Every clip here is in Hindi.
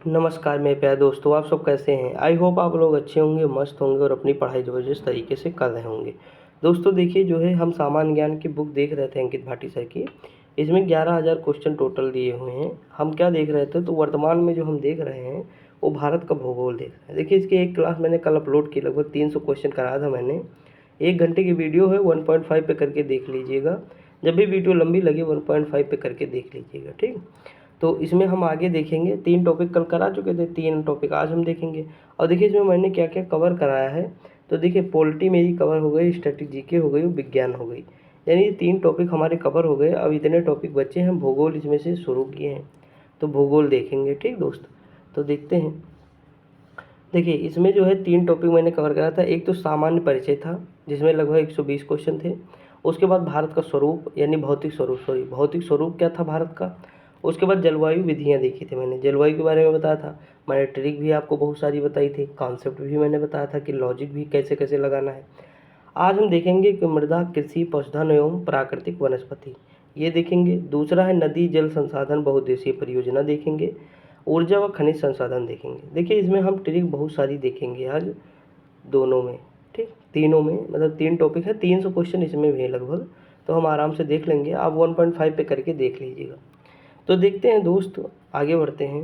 नमस्कार मेरे प्यारे दोस्तों, आप सब कैसे हैं? आई होप आप लोग अच्छे होंगे, मस्त होंगे और अपनी पढ़ाई ज़बरदस्त तरीके से कर रहे होंगे। दोस्तों देखिए जो है हम सामान्य ज्ञान की बुक देख रहे थे अंकित भाटी सर की। इसमें 11,000 क्वेश्चन टोटल दिए हुए हैं। हम क्या देख रहे थे तो वर्तमान में जो हम देख रहे हैं वो भारत का भूगोल देख रहे हैं। देखिए इसकी एक क्लास मैंने कल अपलोड की, लगभग 300 क्वेश्चन कराया था मैंने। 1 घंटे की वीडियो है, 1.5 पे करके देख लीजिएगा। जब भी वीडियो लंबी लगे 1.5 पे करके देख लीजिएगा, ठीक। तो इसमें हम आगे देखेंगे, 3 टॉपिक कल करा चुके थे, 3 टॉपिक आज हम देखेंगे। और देखिए इसमें मैंने क्या क्या कवर कराया है। तो देखिए पॉलिटी मेरी कवर हो गई, स्टैटिक जीके हो गई, विज्ञान हो गई, यानी ये 3 टॉपिक हमारे कवर हो गए। अब इतने टॉपिक बचे हैं, भूगोल इसमें से शुरू किए हैं, तो भूगोल देखेंगे, ठीक दोस्त। तो देखते हैं। देखिए इसमें जो है 3 टॉपिक मैंने कवर करा था। एक तो सामान्य परिचय था जिसमें लगभग 120 क्वेश्चन थे। उसके बाद भारत का स्वरूप यानी भौतिक स्वरूप क्या था भारत का। उसके बाद जलवायु विधियाँ देखी थी मैंने, जलवायु के बारे में बताया था। मैंने ट्रिक भी आपको बहुत सारी बताई थी, कॉन्सेप्ट भी मैंने बताया था कि लॉजिक भी कैसे कैसे लगाना है। आज हम देखेंगे कि मृदा, कृषि, पशुधन एवं प्राकृतिक वनस्पति, ये देखेंगे। दूसरा है नदी जल संसाधन बहुउद्देशीय परियोजना देखेंगे। ऊर्जा व खनिज संसाधन देखेंगे। देखिए इसमें हम ट्रिक बहुत सारी देखेंगे आज दोनों में, ठीक, तीनों में, मतलब 3 टॉपिक है, 300 क्वेश्चन इसमें भी है लगभग। तो हम आराम से देख लेंगे, आप 1.5 पे करके देख लीजिएगा। तो देखते हैं दोस्त, आगे बढ़ते हैं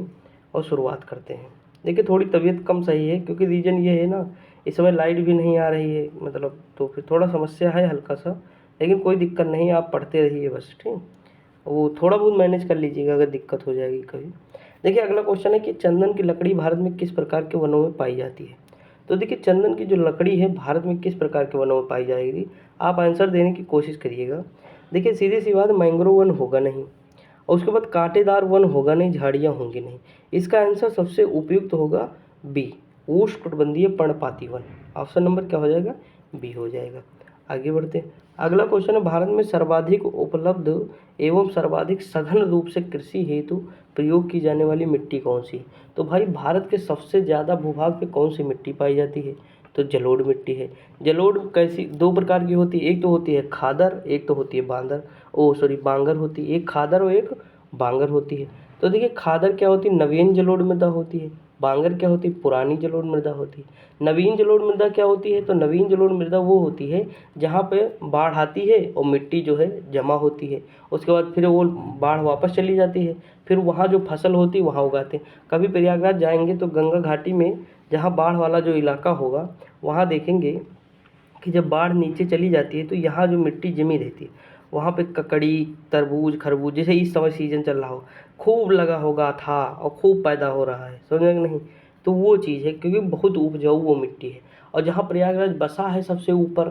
और शुरुआत करते हैं। देखिए थोड़ी तबीयत कम सही है क्योंकि रीज़न ये है ना, इस समय लाइट भी नहीं आ रही है, मतलब तो फिर थोड़ा समस्या है हल्का सा, लेकिन कोई दिक्कत नहीं, आप पढ़ते रहिए बस, ठीक। वो थोड़ा बहुत मैनेज कर लीजिएगा अगर दिक्कत हो जाएगी कभी। देखिए अगला क्वेश्चन है कि चंदन की लकड़ी भारत में किस प्रकार के वनों में पाई जाती है। तो देखिए चंदन की जो लकड़ी है भारत में किस प्रकार के वनों में पाई जाएगी, आप आंसर देने की कोशिश करिएगा। देखिए सीधी सी बात, मैंग्रोव वन होगा नहीं, और उसके बाद कांटेदार वन होगा नहीं, झाड़ियाँ होंगी नहीं। इसका आंसर सबसे उपयुक्त होगा बी, उष्णकटिबंधीय पर्णपाती वन। ऑप्शन नंबर क्या हो जाएगा, बी हो जाएगा। आगे बढ़ते हैं। अगला क्वेश्चन है भारत में सर्वाधिक उपलब्ध एवं सर्वाधिक सघन रूप से कृषि हेतु प्रयोग की जाने वाली मिट्टी कौन सी है। तो भाई भारत के सबसे ज़्यादा भूभाग पे कौन सी मिट्टी पाई जाती है, तो जलोढ़ मिट्टी है। जलोढ़ कैसी, 2 प्रकार की होती है, एक तो होती है खादर, एक तो होती है बांदर, बांगर होती है। एक खादर और एक बांगर होती है। तो देखिए खादर क्या होती है, नवीन जलोढ़ मृदा होती है। बांगर क्या होती है, पुरानी जलोढ़ मृदा होती है। नवीन जलोढ़ मृदा क्या होती है, तो नवीन जलोढ़ मृदा वो होती है जहाँ पे बाढ़ आती है और मिट्टी जो है जमा होती है, उसके बाद फिर वो बाढ़ वापस चली जाती है, फिर वहाँ जो फसल होती है वहाँ उगाते हैं। कभी प्रयागराज जाएंगे तो गंगा घाटी में जहाँ बाढ़ वाला जो इलाका होगा वहाँ देखेंगे कि जब बाढ़ नीचे चली जाती है तो यहाँ जो मिट्टी जमी रहती है वहाँ पे ककड़ी, तरबूज, खरबूज, जैसे इस समय सीजन चल रहा हो, खूब लगा होगा था और खूब पैदा हो रहा है, समझ नहीं। तो वो चीज़ है क्योंकि बहुत उपजाऊ वो मिट्टी है। और जहाँ प्रयागराज बसा है सबसे ऊपर,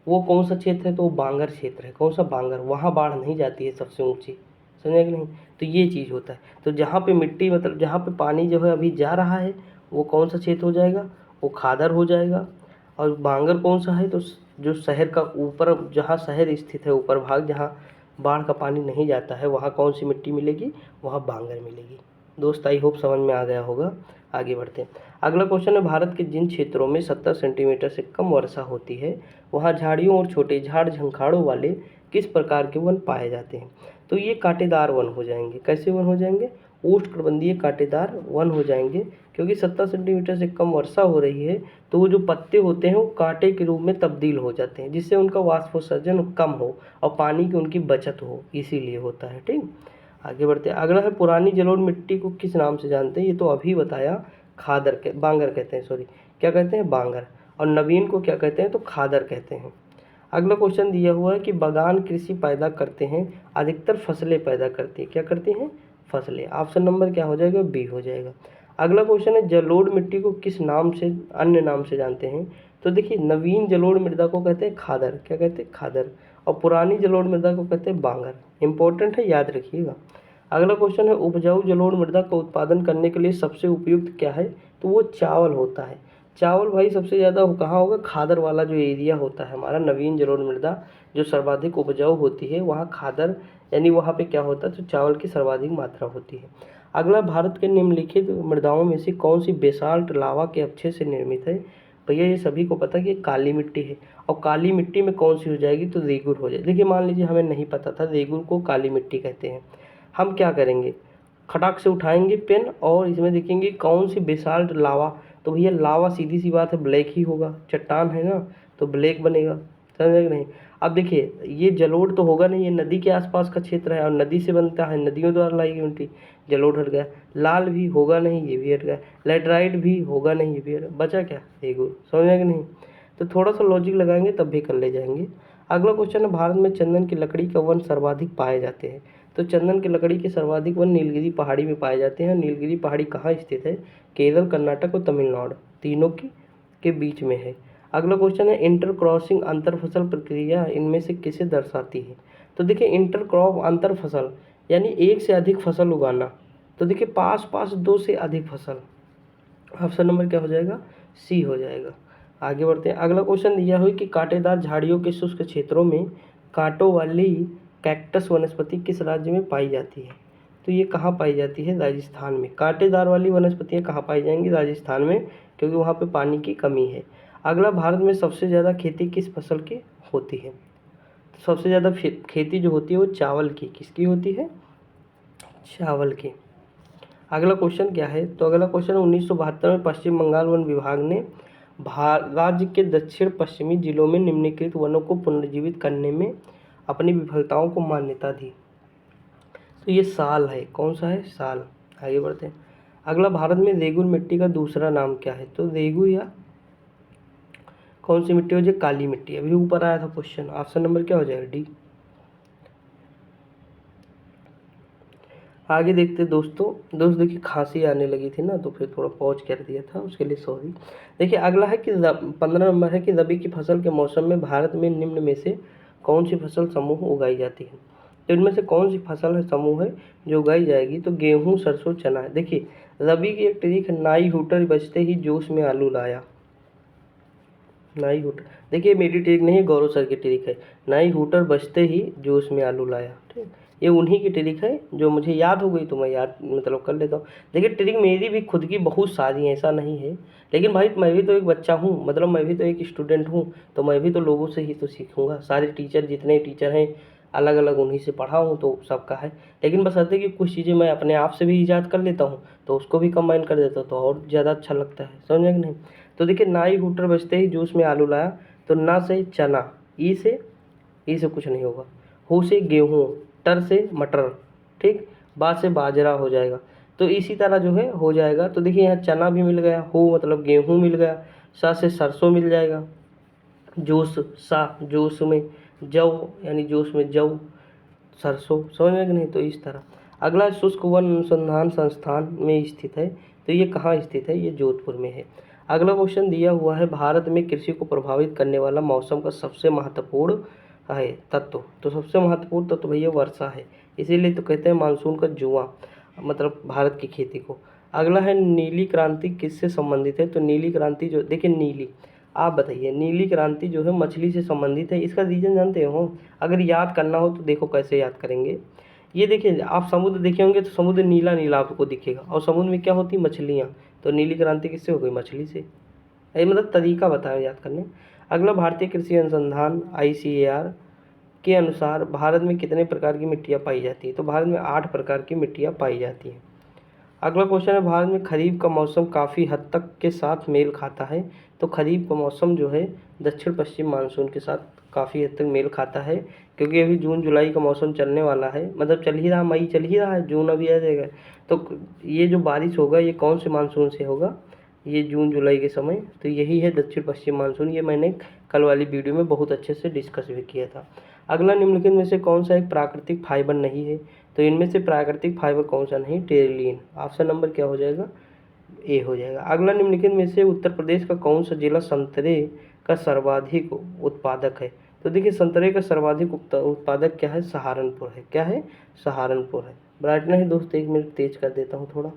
वो कौन सा क्षेत्र है, तो वो बांगर क्षेत्र है। कौन सा, बांगर, वहाँ बाढ़ नहीं जाती है सबसे ऊंची, समझे कि नहीं। तो ये चीज़ होता है। तो जहाँ पे मिट्टी, मतलब जहाँ पे पानी जो है अभी जा रहा है, वो कौन सा क्षेत्र हो जाएगा, वो खादर हो जाएगा। और बांगर कौन सा है, तो जो शहर का ऊपर, जहाँ शहर स्थित है ऊपर भाग, जहाँ बाढ़ का पानी नहीं जाता है, वहाँ कौन सी मिट्टी मिलेगी, वहाँ बांगर मिलेगी। दोस्त आई होप समझ में आ गया होगा। आगे बढ़ते हैं। अगला क्वेश्चन है भारत के जिन क्षेत्रों में 70 सेंटीमीटर से कम वर्षा होती है वहाँ झाड़ियों और छोटे झाड़ झंखाड़ों वाले किस प्रकार के वन पाए जाते हैं। तो ये कांटेदार वन हो जाएंगे। कैसे वन हो जाएंगे, उष्णकटिबंधीय कांटेदार वन हो जाएंगे। क्योंकि 70 सेंटीमीटर से कम वर्षा हो रही है तो वो जो पत्ते होते हैं वो कांटे के रूप में तब्दील हो जाते हैं, जिससे उनका वाष्पोत्सर्जन कम हो और पानी की उनकी बचत हो, इसीलिए होता है, ठीक। आगे बढ़ते हैं। अगला है पुरानी जलोढ़ मिट्टी को किस नाम से जानते हैं। ये तो अभी बताया, खादर के, बांगर कहते हैं, सॉरी क्या कहते हैं, बांगर। और नवीन को क्या कहते हैं, तो खादर कहते हैं। अगला क्वेश्चन दिया हुआ है कि बागान कृषि पैदा करते हैं, अधिकतर फसलें पैदा करती है, क्या करती हैं, फसलें। ऑप्शन नंबर क्या हो जाएगा, बी हो जाएगा। अगला क्वेश्चन है जलोढ़ मिट्टी को किस नाम से, अन्य नाम से जानते हैं। तो देखिए नवीन जलोढ़ मृदा को कहते हैं खादर, क्या कहते हैं, खादर। और पुरानी जलोढ़ मृदा को कहते हैं बांगर। इंपॉर्टेंट है, याद रखिएगा। अगला क्वेश्चन है उपजाऊ जलोढ़ मृदा का उत्पादन करने के लिए सबसे उपयुक्त क्या है, तो वो चावल होता है। चावल भाई सबसे ज़्यादा कहाँ होगा, खादर वाला जो एरिया होता है हमारा, नवीन जलोढ़ मृदा जो सर्वाधिक उपजाऊ होती है वहाँ खादर, यानी वहाँ पे क्या होता है, तो चावल की सर्वाधिक मात्रा होती है। अगला, भारत के निम्नलिखित मृदाओं में से कौन सी बेसाल्ट लावा के अक्षय से निर्मित है। भैया ये सभी को पता है कि काली मिट्टी है, और काली मिट्टी में कौन सी हो जाएगी, तो रेगुर हो जाएगी। देखिए मान लीजिए हमें नहीं पता था, रेगुर को काली मिट्टी कहते हैं। हम क्या करेंगे, खटाक से उठाएंगे पेन और इसमें देखेंगे कौन सी बेसाल्ट लावा, तो भैया लावा सीधी सी बात है ब्लैक ही होगा, चट्टान है ना तो ब्लैक बनेगा, समझ कि नहीं। अब देखिए ये जलोढ़ तो होगा नहीं, ये नदी के आसपास का क्षेत्र है और नदी से बनता है, नदियों द्वारा लाई गई मिट्टी, जलोढ़ हट गया। लाल भी होगा नहीं, ये भी हट गया। लेटराइट भी होगा नहीं, ये भी हट गया। बचा क्या, रेगुर, समझ कि नहीं। तो थोड़ा सा लॉजिक लगाएंगे तब भी कर ले जाएंगे। अगला क्वेश्चन है, भारत में चंदन की लकड़ी का वन सर्वाधिक पाए जाते हैं। तो चंदन की लकड़ी के सर्वाधिक वन नीलगिरी पहाड़ी में पाए जाते हैं। नीलगिरी पहाड़ी कहाँ स्थित है, केरल, कर्नाटक और तमिलनाडु, तीनों के बीच में है। अगला क्वेश्चन है, इंटर क्रॉसिंग अंतर फसल प्रक्रिया इनमें से किसे दर्शाती है। तो देखिए इंटर क्रॉप अंतर फसल यानी एक से अधिक फसल उगाना, तो देखिए पास पास दो से अधिक फसल, ऑप्शन नंबर क्या हो जाएगा, सी हो जाएगा। आगे बढ़ते हैं। अगला क्वेश्चन दिया हुआ है कि कांटेदार झाड़ियों के शुष्क क्षेत्रों में कांटों वाली कैक्टस वनस्पति किस राज्य में पाई जाती है। तो ये कहाँ पाई जाती है, राजस्थान में। कांटेदार वाली वनस्पतियाँ कहाँ पाई जाएंगी, राजस्थान में, क्योंकि वहाँ पे पानी की कमी है। अगला, भारत में सबसे ज़्यादा खेती किस फसल की होती है। तो सबसे ज़्यादा खेती जो होती है वो चावल की, किसकी होती है, चावल की। अगला क्वेश्चन क्या है, तो अगला क्वेश्चन 1972 में पश्चिम बंगाल वन विभाग ने राज्य के दक्षिण पश्चिमी जिलों में निम्नलिखित वनों को पुनर्जीवित करने में अपनी विफलताओं को मान्यता दी। तो ये साल है, कौन सा है, साल। आगे बढ़ते हैं। अगला, भारत में रेगुर मिट्टी का दूसरा नाम क्या है। तो रेगुर या कौन सी मिट्टी हो जाए, काली मिट्टी। अभी ऊपर आया था क्वेश्चन, ऑप्शन नंबर क्या हो जाएगा, डी। आगे देखते दोस्तों देखिए खांसी आने लगी थी ना तो फिर थोड़ा पॉज कर दिया था, उसके लिए सॉरी। देखिए अगला है कि 15 नंबर है कि रबी की फसल के मौसम में भारत में निम्न में से कौन सी फसल समूह उगाई जाती है। तो इनमें से कौन सी फसल है समूह है जो उगाई जाएगी, तो गेहूँ, सरसों, चना है। देखिए रबी की एक ट्रिक है, नाई हुटर बजते ही जोश में आलू लाया। नाई हुटर, देखिए मेरी ट्रिक नहीं, गौरव सर की ट्रिक है। नाई हुटर बजते ही जोश में आलू लाया, ठीक। ये उन्हीं की ट्रिक है जो मुझे याद हो गई तो मैं याद मतलब कर लेता हूँ। देखिए ट्रिक मेरी भी खुद की बहुत सारी हैं, ऐसा नहीं है, लेकिन भाई मैं भी तो एक बच्चा हूँ, मतलब मैं भी तो एक स्टूडेंट हूँ, तो मैं भी तो लोगों से ही तो सीखूंगा। सारे टीचर जितने टीचर हैं अलग अलग उन्हीं से पढ़ा हूँ तो सबका है, लेकिन बस ऐसे कि कुछ चीज़ें मैं अपने आप से भी ईजाद कर लेता हूँ तो उसको भी कंबाइन कर देता हूँ तो और ज़्यादा अच्छा लगता है, समझे कि नहीं। तो देखिए नाई हुटर बजते ही जूस में आलू लाया, तो ना से चना, ई से कुछ नहीं होगा, हु से गेहूँ, टर से मटर, ठीक, बा से बाजरा हो जाएगा। तो इसी तरह जो है हो जाएगा। तो देखिए यहाँ चना भी मिल गया, हो मतलब गेहूँ मिल गया, सा से सरसों मिल जाएगा, जोश, सा जोश में जौ यानी जोश में जौ, सरसों, समझ में कि नहीं। तो इस तरह। अगला, शुष्क वन अनुसंधान संस्थान में स्थित है, तो ये कहाँ स्थित है, ये जोधपुर में है। अगला क्वेश्चन दिया हुआ है, भारत में कृषि को प्रभावित करने वाला मौसम का सबसे महत्वपूर्ण है तत्व। तो सबसे महत्वपूर्ण तत्व भैया वर्षा है, इसीलिए तो कहते हैं मानसून का जुआ, मतलब भारत की खेती को। अगला है, नीली क्रांति किससे संबंधित है। तो नीली क्रांति जो देखिए, नीली, आप बताइए, नीली क्रांति जो है मछली से संबंधित है। इसका रीजन जानते हो, अगर याद करना हो तो देखो कैसे याद करेंगे। ये देखिए आप समुद्र देखे होंगे तो समुद्र नीला नीला आपको दिखेगा, और समुद्र में क्या होती, मछलियाँ। तो नीली क्रांति किससे हो गई, मछली से। ये मतलब तरीका बताया याद करने। अगला, भारतीय कृषि अनुसंधान ICAR के अनुसार भारत में कितने प्रकार की मिट्टियाँ पाई जाती है। तो भारत में 8 प्रकार की मिट्टियाँ पाई जाती हैं। अगला क्वेश्चन है, भारत में खरीफ का मौसम काफ़ी हद तक के साथ मेल खाता है। तो खरीफ का मौसम जो है दक्षिण पश्चिम मानसून के साथ काफ़ी हद तक मेल खाता है, क्योंकि अभी जून जुलाई का मौसम चलने वाला है, मतलब चल ही रहा, मई चल ही रहा है, जून अभी आ जाएगा। तो ये जो बारिश होगा ये कौन से मानसून से होगा, ये जून जुलाई के समय, तो यही है दक्षिण पश्चिम मानसून। ये मैंने कल वाली वीडियो में बहुत अच्छे से डिस्कस भी किया था। अगला, निम्नलिखित में से कौन सा एक प्राकृतिक फाइबर नहीं है। तो इनमें से प्राकृतिक फाइबर कौन सा नहीं, टेरिलीन। ऑप्शन नंबर क्या हो जाएगा, ए हो जाएगा। अगला, निम्नलिखित में से उत्तर प्रदेश का कौन सा जिला संतरे का सर्वाधिक उत्पादक है। तो देखिए संतरे का सर्वाधिक उत्पादक क्या है, सहारनपुर है। क्या है, सहारनपुर है। ब्राइटनेस दोस्त 1 मिनट तेज कर देता हूँ, थोड़ा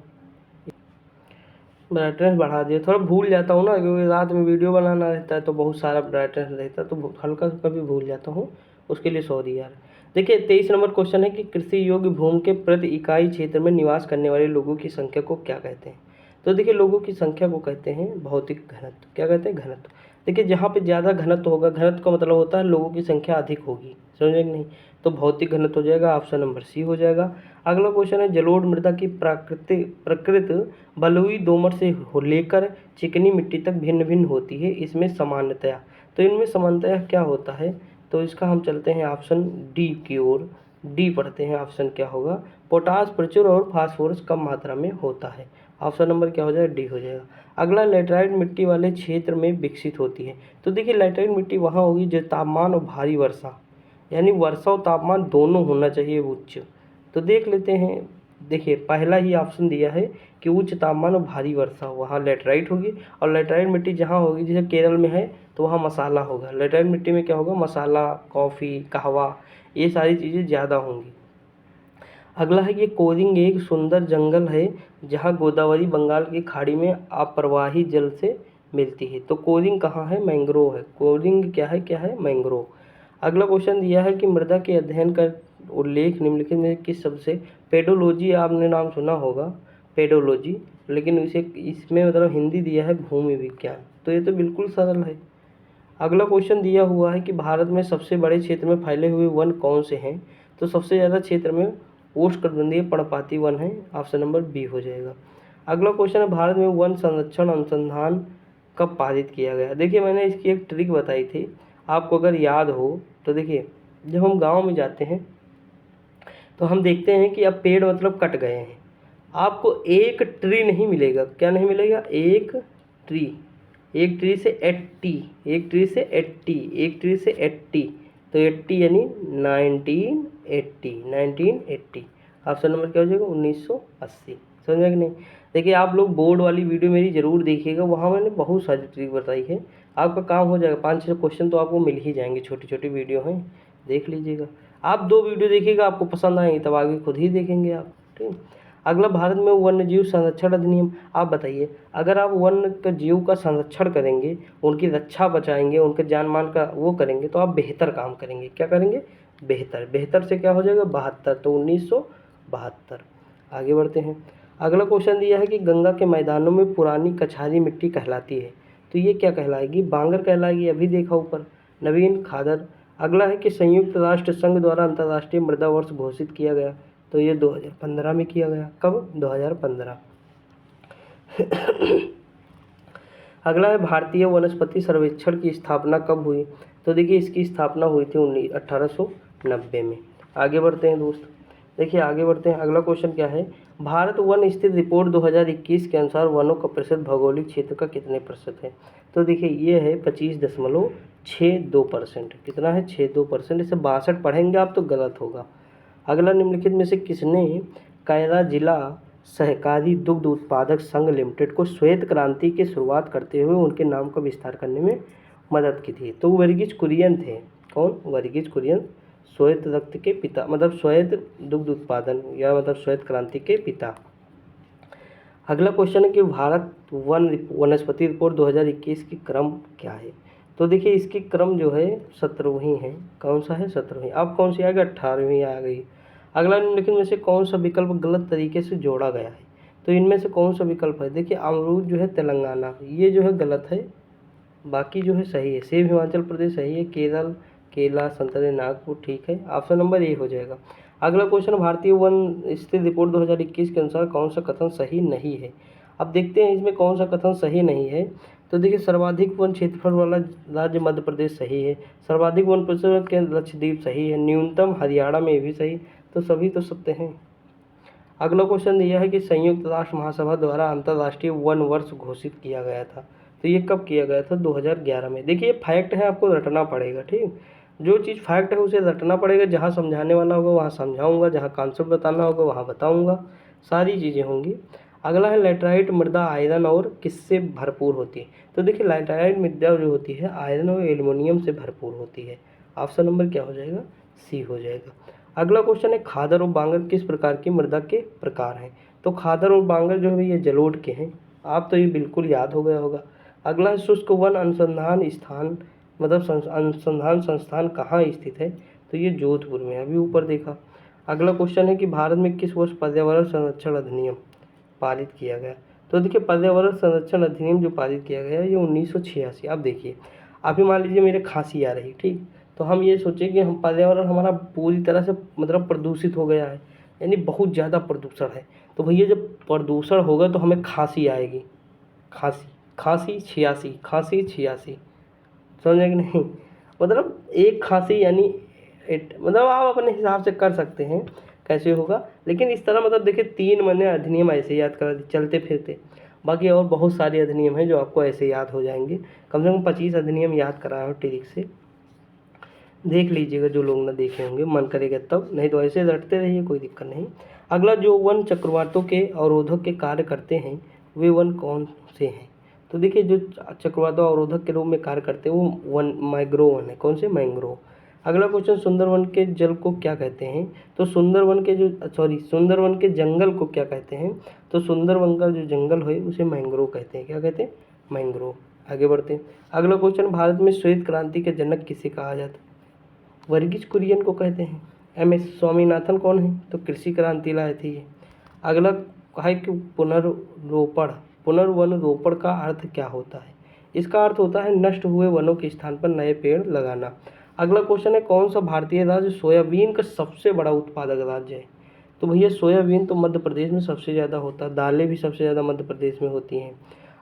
ब्राइटनेस बढ़ा दिया, थोड़ा भूल जाता हूँ ना, क्योंकि रात में वीडियो बनाना रहता है तो बहुत सारा ब्राइटनेस रहता है तो हल्का सा कभी भूल जाता हूँ, उसके लिए सॉरी यार। देखिए 23 नंबर क्वेश्चन है कि कृषि योग्य भूमि के प्रति इकाई क्षेत्र में निवास करने वाले लोगों की संख्या को क्या कहते हैं। तो देखिए लोगों की संख्या को कहते हैं भौतिक घनत्व। क्या कहते हैं, घनत्व। देखिए जहाँ पे ज़्यादा घनत्व होगा, घनत्व का मतलब होता है लोगों की संख्या अधिक होगी, समझे कि नहीं, तो भौतिक घनत्व हो जाएगा, ऑप्शन नंबर सी हो जाएगा। अगला क्वेश्चन है जलोढ़ मृदा की प्रकृति बलुई दोमट से लेकर चिकनी मिट्टी तक भिन्न भिन्न होती है, इसमें सामान्यतया, तो इनमें सामान्यतया क्या होता है, तो इसका हम चलते हैं ऑप्शन डी की ओर, डी पढ़ते हैं, ऑप्शन क्या होगा, पोटास प्रचुर और फास्फोरस कम मात्रा में होता है, ऑप्शन नंबर क्या हो जाएगा, डी हो जाएगा। अगला लैटेराइट मिट्टी वाले क्षेत्र में विकसित होती है, तो देखिए लैटेराइट मिट्टी वहाँ होगी जो तापमान और भारी वर्षा, यानी वर्षा और तापमान दोनों होना चाहिए उच्च, तो देख लेते हैं। देखिए पहला ही ऑप्शन दिया है कि उच्च तापमान और भारी वर्षा, वहाँ लैटेराइट होगी, और लैटेराइट मिट्टी जहाँ होगी जैसे केरल में है तो वहाँ मसाला होगा, लैटेराइट मिट्टी में क्या होगा, मसाला, कॉफ़ी, कहवा, ये सारी चीज़ें ज़्यादा होंगी। अगला है कि कोलिंग एक सुंदर जंगल है जहाँ गोदावरी बंगाल की खाड़ी में अप्रवाही जल से मिलती है, तो कोलिंग कहाँ है, मैंग्रोव है, कोलिंग क्या है, मैंग्रोव। अगला क्वेश्चन दिया है कि मृदा के अध्ययन का उल्लेख निम्नलिखित में किस शब्द से, पेडोलॉजी आपने नाम सुना होगा, पेडोलॉजी, लेकिन इसे इसमें मतलब हिंदी दिया है भूमि विज्ञान, तो ये तो बिल्कुल सरल है। अगला क्वेश्चन दिया हुआ है कि भारत में सबसे बड़े क्षेत्र में फैले हुए वन कौन से हैं, तो सबसे ज़्यादा क्षेत्र में उष्णकटिबंधीय पर्णपाती वन है, ऑप्शन नंबर बी हो जाएगा। अगला क्वेश्चन है भारत में वन संरक्षण अनुसंधान कब पारित किया गया, देखिए मैंने इसकी एक ट्रिक बताई थी, आपको अगर याद हो तो देखिए जब हम गाँव में जाते हैं तो हम देखते हैं कि अब पेड़ मतलब कट गए हैं, आपको एक ट्री नहीं मिलेगा, क्या नहीं मिलेगा, एक ट्री, एक ट्री से 80, एक ट्री से 80, एक ट्री से 80, तो 80 यानी 1980, ऑप्शन नंबर क्या हो जाएगा, 1980, समझ में कि नहीं। देखिए आप लोग बोर्ड वाली वीडियो मेरी ज़रूर देखिएगा, वहाँ मैंने बहुत सारी ट्रिक बताई है, आपका काम हो जाएगा, 5-6 क्वेश्चन तो आपको मिल ही जाएंगे, छोटी छोटी वीडियो हैं, देख लीजिएगा। आप 2 वीडियो देखिएगा, आपको पसंद आएंगे तब आगे खुद ही देखेंगे आप, ठीक। अगला भारत में वन्य जीव संरक्षण अधिनियम, आप बताइए अगर आप वन्य का जीव का संरक्षण करेंगे, उनकी रक्षा बचाएंगे, उनके जान मान का वो करेंगे तो आप बेहतर काम करेंगे, क्या करेंगे, बेहतर, बेहतर से क्या हो जाएगा 72, तो 1972। आगे बढ़ते हैं। अगला क्वेश्चन दिया है कि गंगा के मैदानों में पुरानी कछारी मिट्टी कहलाती है, तो ये क्या कहलाएगी, बांगर कहलाएगी, अभी देखा ऊपर, नवीन, खादर। अगला है कि संयुक्त राष्ट्र संघ द्वारा अंतर्राष्ट्रीय मृदा वर्ष घोषित किया गया, तो ये 2015 में किया गया, कब, 2015। अगला है भारतीय वनस्पति सर्वेक्षण की स्थापना कब हुई, तो देखिए इसकी स्थापना हुई थी 1890 में। आगे बढ़ते हैं दोस्त, देखिए आगे बढ़ते हैं। अगला क्वेश्चन क्या है, भारत वन स्थित रिपोर्ट 2021 के अनुसार वनों का प्रतिशत भौगोलिक क्षेत्र का कितने प्रतिशत है, तो देखिए ये है 25.62%, कितना है, 62%, इसे 62 पढ़ेंगे आप तो गलत होगा। अगला निम्नलिखित में से किसने कायरा जिला सहकारी दुग्ध उत्पादक संघ लिमिटेड को श्वेत क्रांति की शुरुआत करते हुए उनके नाम का विस्तार करने में मदद की थी, तो वर्गीज कुरियन थे, कौन, वर्गीज कुरियन, श्वेत रक्त के पिता, मतलब श्वेत दुग्ध उत्पादन या मतलब श्वेत क्रांति के पिता। अगला क्वेश्चन है कि भारत वनस्पति रिपोर्ट 2021 की क्रम क्या है, तो देखिए इसकी क्रम जो है 17वीं है, कौन सा है, 17वीं, अब कौन सी आ गई, 18वीं आ गई। अगला निम्नलिखित में से कौन सा विकल्प गलत तरीके से जोड़ा गया है, तो इनमें से कौन सा विकल्प है, देखिए अमरूद जो है तेलंगाना, ये जो है गलत है, बाकी जो है सही है, सेब हिमाचल प्रदेश सही है, केरल, केला, संतरे नागपुर, ठीक है, ऑप्शन नंबर ए हो जाएगा। अगला क्वेश्चन, भारतीय वन स्थित रिपोर्ट 2021 के अनुसार कौन सा कथन सही नहीं है, अब देखते हैं इसमें कौन सा कथन सही नहीं है, तो देखिए सर्वाधिक वन क्षेत्रफल वाला राज्य मध्य प्रदेश सही है, सर्वाधिक वन परिसर केंद्र लक्षद्वीप सही है, न्यूनतम हरियाणा में भी सही, तो सभी तो सत्य हैं। अगला क्वेश्चन दिया है कि संयुक्त राष्ट्र महासभा द्वारा अंतर्राष्ट्रीय वन वर्ष घोषित किया गया था, तो ये कब किया गया था, 2011 में। देखिए फैक्ट है, आपको रटना पड़ेगा, ठीक, जो चीज़ फैक्ट है उसे रटना पड़ेगा, जहाँ समझाने वाला होगा वहाँ समझाऊंगा, जहाँ कॉन्सेप्ट बताना होगा वहाँ बताऊंगा, सारी चीज़ें होंगी। अगला है लैटेराइट मृदा आयरन और किससे भरपूर होती है, तो देखिए लैटेराइट मृदा जो होती है आयरन और एल्युमिनियम से भरपूर होती है, ऑप्शन नंबर क्या हो जाएगा, सी हो जाएगा। अगला क्वेश्चन है खादर और बांगर किस प्रकार की मृदा के प्रकार हैं, तो खादर और बांगर जो है ये जलोढ़ के हैं, आप तो ये बिल्कुल याद हो गया होगा। अगला है शुष्क वन अनुसंधान स्थान, मतलब अनुसंधान संस्थान कहाँ स्थित है, तो ये जोधपुर में, अभी ऊपर देखा। अगला क्वेश्चन है कि भारत में किस वर्ष पर्यावरण संरक्षण अधिनियम पारित किया गया, तो देखिए पर्यावरण संरक्षण अधिनियम जो पारित किया गया है ये 1986। अब देखिए अभी मान लीजिए मेरे खांसी आ रही, ठीक, तो हम ये सोचें कि हम पर्यावरण हमारा पूरी तरह से मतलब प्रदूषित हो गया है, यानी बहुत ज़्यादा प्रदूषण है। तो भैया जब प्रदूषण होगा तो हमें खांसी आएगी, खांसी, खांसी 86, खांसी 86, समझे कि नहीं। मतलब एक खांसी यानी मतलब आप अपने हिसाब से कर सकते हैं कैसे होगा, लेकिन इस तरह मतलब देखिए 3 मैंने अधिनियम ऐसे याद करा दिए चलते फिरते। बाकी और बहुत सारे अधिनियम हैं जो आपको ऐसे याद हो जाएंगे, कम से कम 25 अधिनियम याद कराया हो ट्रिक से, देख लीजिएगा जो लोग ना देखे होंगे, मन करेगा तब, नहीं तो ऐसे रटते रहिए, कोई दिक्कत नहीं। अगला, जो वन चक्रवातों के अवरोधक के कार्य करते हैं वे वन कौन से हैं। तो देखिए जो चक्रवातों अवरोधक के रूप में कार्य करते हैं वो वन मैंग्रोव वन है। कौन से? मैंग्रोव। अगला क्वेश्चन, सुंदरवन के जल को क्या कहते हैं। तो सुंदरवन के जो सुंदरवन के जंगल को क्या कहते हैं। तो सुंदरवन का जो जंगल है उसे मैंग्रोव कहते हैं। क्या कहते हैं? मैंग्रोव। आगे बढ़ते हैं। अगला क्वेश्चन, भारत में श्वेत क्रांति के जनक किसे कहा जाता है। वर्गीज कुरियन को कहते हैं। एम.एस. स्वामीनाथन कौन है। तो कृषि क्रांति लाए थे ये। अगला है कि पुनर्रोपण, पुनर्वन रोपण का अर्थ क्या होता है। इसका अर्थ होता है नष्ट हुए वनों के स्थान पर नए पेड़ लगाना। अगला क्वेश्चन है, कौन सा भारतीय राज्य सोयाबीन का सबसे बड़ा उत्पादक राज्य है। तो भैया सोयाबीन तो मध्य प्रदेश में सबसे ज़्यादा होता है, दालें भी सबसे ज़्यादा मध्य प्रदेश में होती हैं।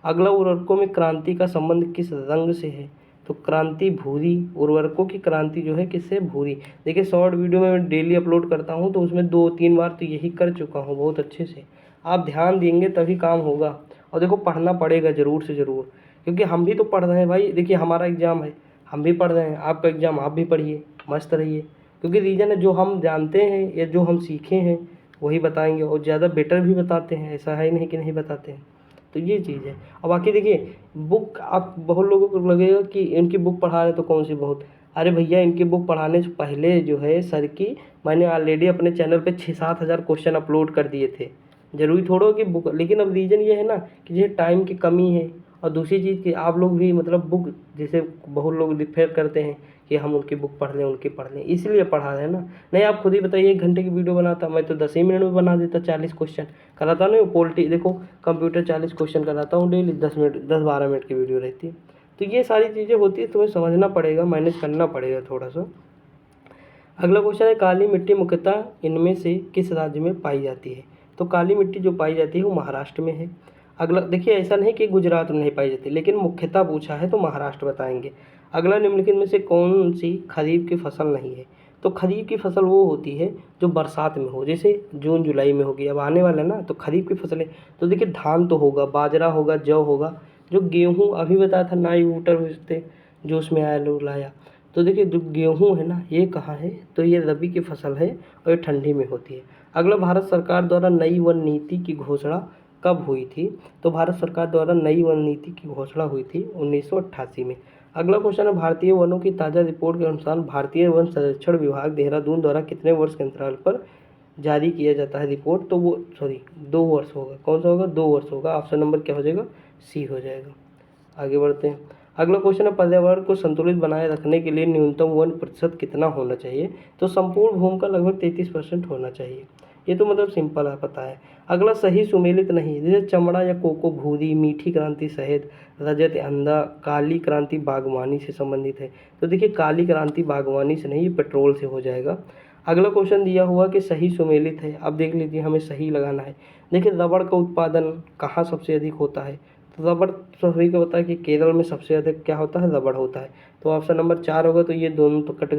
अगला, उर्वरकों में क्रांति का संबंध किस रंग से है। तो क्रांति भूरी, उर्वरकों की क्रांति जो है किससे? भूरी। देखिए शॉर्ट वीडियो में मैं डेली अपलोड करता हूँ तो उसमें 2-3 बार तो यही कर चुका हूँ बहुत अच्छे से। आप ध्यान देंगे तभी काम होगा, और देखो पढ़ना पड़ेगा ज़रूर से ज़रूर, क्योंकि हम भी तो पढ़ रहे हैं भाई। देखिए हमारा एग्ज़ाम है, हम भी पढ़ रहे हैं, आपका एग्ज़ाम आप भी पढ़िए, मस्त रहिए। क्योंकि रीज़न है जो हम जानते हैं या जो हम सीखे हैं वही बताएंगे, और ज़्यादा बेटर भी बताते हैं, ऐसा है नहीं कि नहीं बताते हैं। तो ये चीज़ है। और बाकी देखिए बुक, आप बहुत लोगों को लगेगा कि इनकी बुक पढ़ा रहे तो कौन सी बहुत, अरे भैया इनकी बुक पढ़ाने से पहले जो है सर की मैंने ऑलरेडी अपने चैनल पे 6-7 हज़ार क्वेश्चन अपलोड कर दिए थे। ज़रूरी थोड़ा हो कि बुक, लेकिन अब रीज़न ये है ना कि जैसे टाइम की कमी है, और दूसरी चीज़ कि आप लोग भी मतलब बुक, जैसे बहुत लोग रिफर करते हैं कि हम उनकी बुक पढ़ लें, उनकी पढ़ लें, इसलिए पढ़ा रहे हैं ना। नहीं आप खुद ही बताइए, 1 घंटे की वीडियो बनाता मैं तो 10 ही मिनट में बना देता, 40 क्वेश्चन कराता नहीं। पोल्टी देखो कंप्यूटर 40 क्वेश्चन कराता हूँ डेली, 10-12 मिनट की वीडियो रहती है। तो ये सारी चीज़ें होती है, तुम्हें समझना पड़ेगा, मैनेज करना पड़ेगा थोड़ा सा। अगला क्वेश्चन है, काली मिट्टी मुख्यतः इनमें से किस राज्य में पाई जाती है। तो काली मिट्टी जो पाई जाती है वो महाराष्ट्र में है। अगला देखिए, ऐसा नहीं कि गुजरात में नहीं पाई जाती, लेकिन मुख्यतः पूछा है तो महाराष्ट्र बताएंगे। अगला, निम्नलिखित में से कौन सी खरीफ की फसल नहीं है। तो खरीफ की फसल वो होती है जो बरसात में हो, जैसे जून जुलाई में होगी, अब आने वाला ना, तो खरीफ की फसलें तो देखिए धान तो होगा, बाजरा होगा, जौ होगा। जो गेहूँ अभी बताया था नाई वूटर भेजते जो उसमें आया लोग लाया, तो देखिए जो गेहूँ है ना ये कहाँ है, तो ये रबी की फसल है और ये ठंडी में होती है। अगला, भारत सरकार द्वारा नई वन नीति की घोषणा कब हुई थी। तो भारत सरकार द्वारा नई वन नीति की घोषणा हुई थी 1988 में। अगला क्वेश्चन है, भारतीय वनों की ताज़ा रिपोर्ट के अनुसार भारतीय वन संरक्षण विभाग देहरादून द्वारा कितने वर्ष के अंतराल पर जारी किया जाता है रिपोर्ट। तो वो 2 वर्ष होगा। कौन सा होगा? 2 वर्ष होगा। ऑप्शन नंबर क्या हो जाएगा? सी हो जाएगा। आगे बढ़ते हैं। अगला क्वेश्चन है, पर्यावरण को संतुलित बनाए रखने के लिए न्यूनतम 1% कितना होना चाहिए। तो संपूर्ण भूमि का लगभग 33% होना चाहिए। ये तो मतलब सिंपल है, पता है। अगला, सही सुमेलित नहीं, जैसे चमड़ा या कोको भूरी, मीठी क्रांति शहद, रजत अंधा, काली क्रांति बागवानी से संबंधित है। तो देखिए काली क्रांति बागवानी से नहीं, पेट्रोल से हो जाएगा। अगला क्वेश्चन दिया हुआ कि सही सुमेलित है, अब देख लीजिए हमें सही लगाना है। देखिए रबड़ का उत्पादन कहाँ सबसे अधिक होता है। तो रबड़ सभी को पता है कि केरल में सबसे अधिक क्या होता है? रबड़ होता है। तो ऑप्शन नंबर 4 होगा। तो ये दोनों तो कट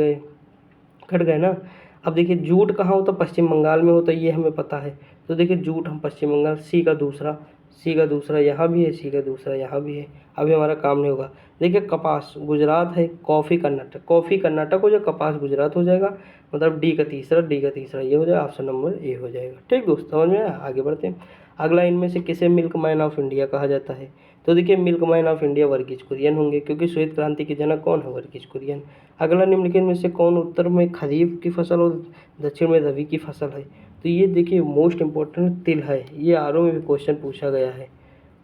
गए ना। अब देखिए जूट कहाँ होता है? पश्चिम बंगाल में होता है, ये हमें पता है। तो देखिए जूट हम पश्चिम बंगाल, सी का दूसरा यहाँ भी है, सी का दूसरा यहाँ भी है। अभी हमारा काम नहीं होगा। देखिए कपास गुजरात है, कॉफ़ी कर्नाटक हो जाए, कपास गुजरात हो जाएगा। मतलब डी का तीसरा ये हो जाएगा। ऑप्शन नंबर ए हो जाएगा। ठीक दोस्त, समझ में आया? आगे बढ़ते हैं। अगला, इनमें से किसे मिल्क मैन ऑफ इंडिया कहा जाता है। तो देखिए milk man of India Verghese Kurien होंगे, क्योंकि श्वेत क्रांति के जनक कौन है? वर्गीज कुरियन। अगला, निम्नलिखित में से कौन उत्तर में खरीफ की फसल और दक्षिण में रबी की फसल है। तो ये देखिए मोस्ट इम्पोर्टेंट तिल है, ये आरओ में भी क्वेश्चन पूछा गया है,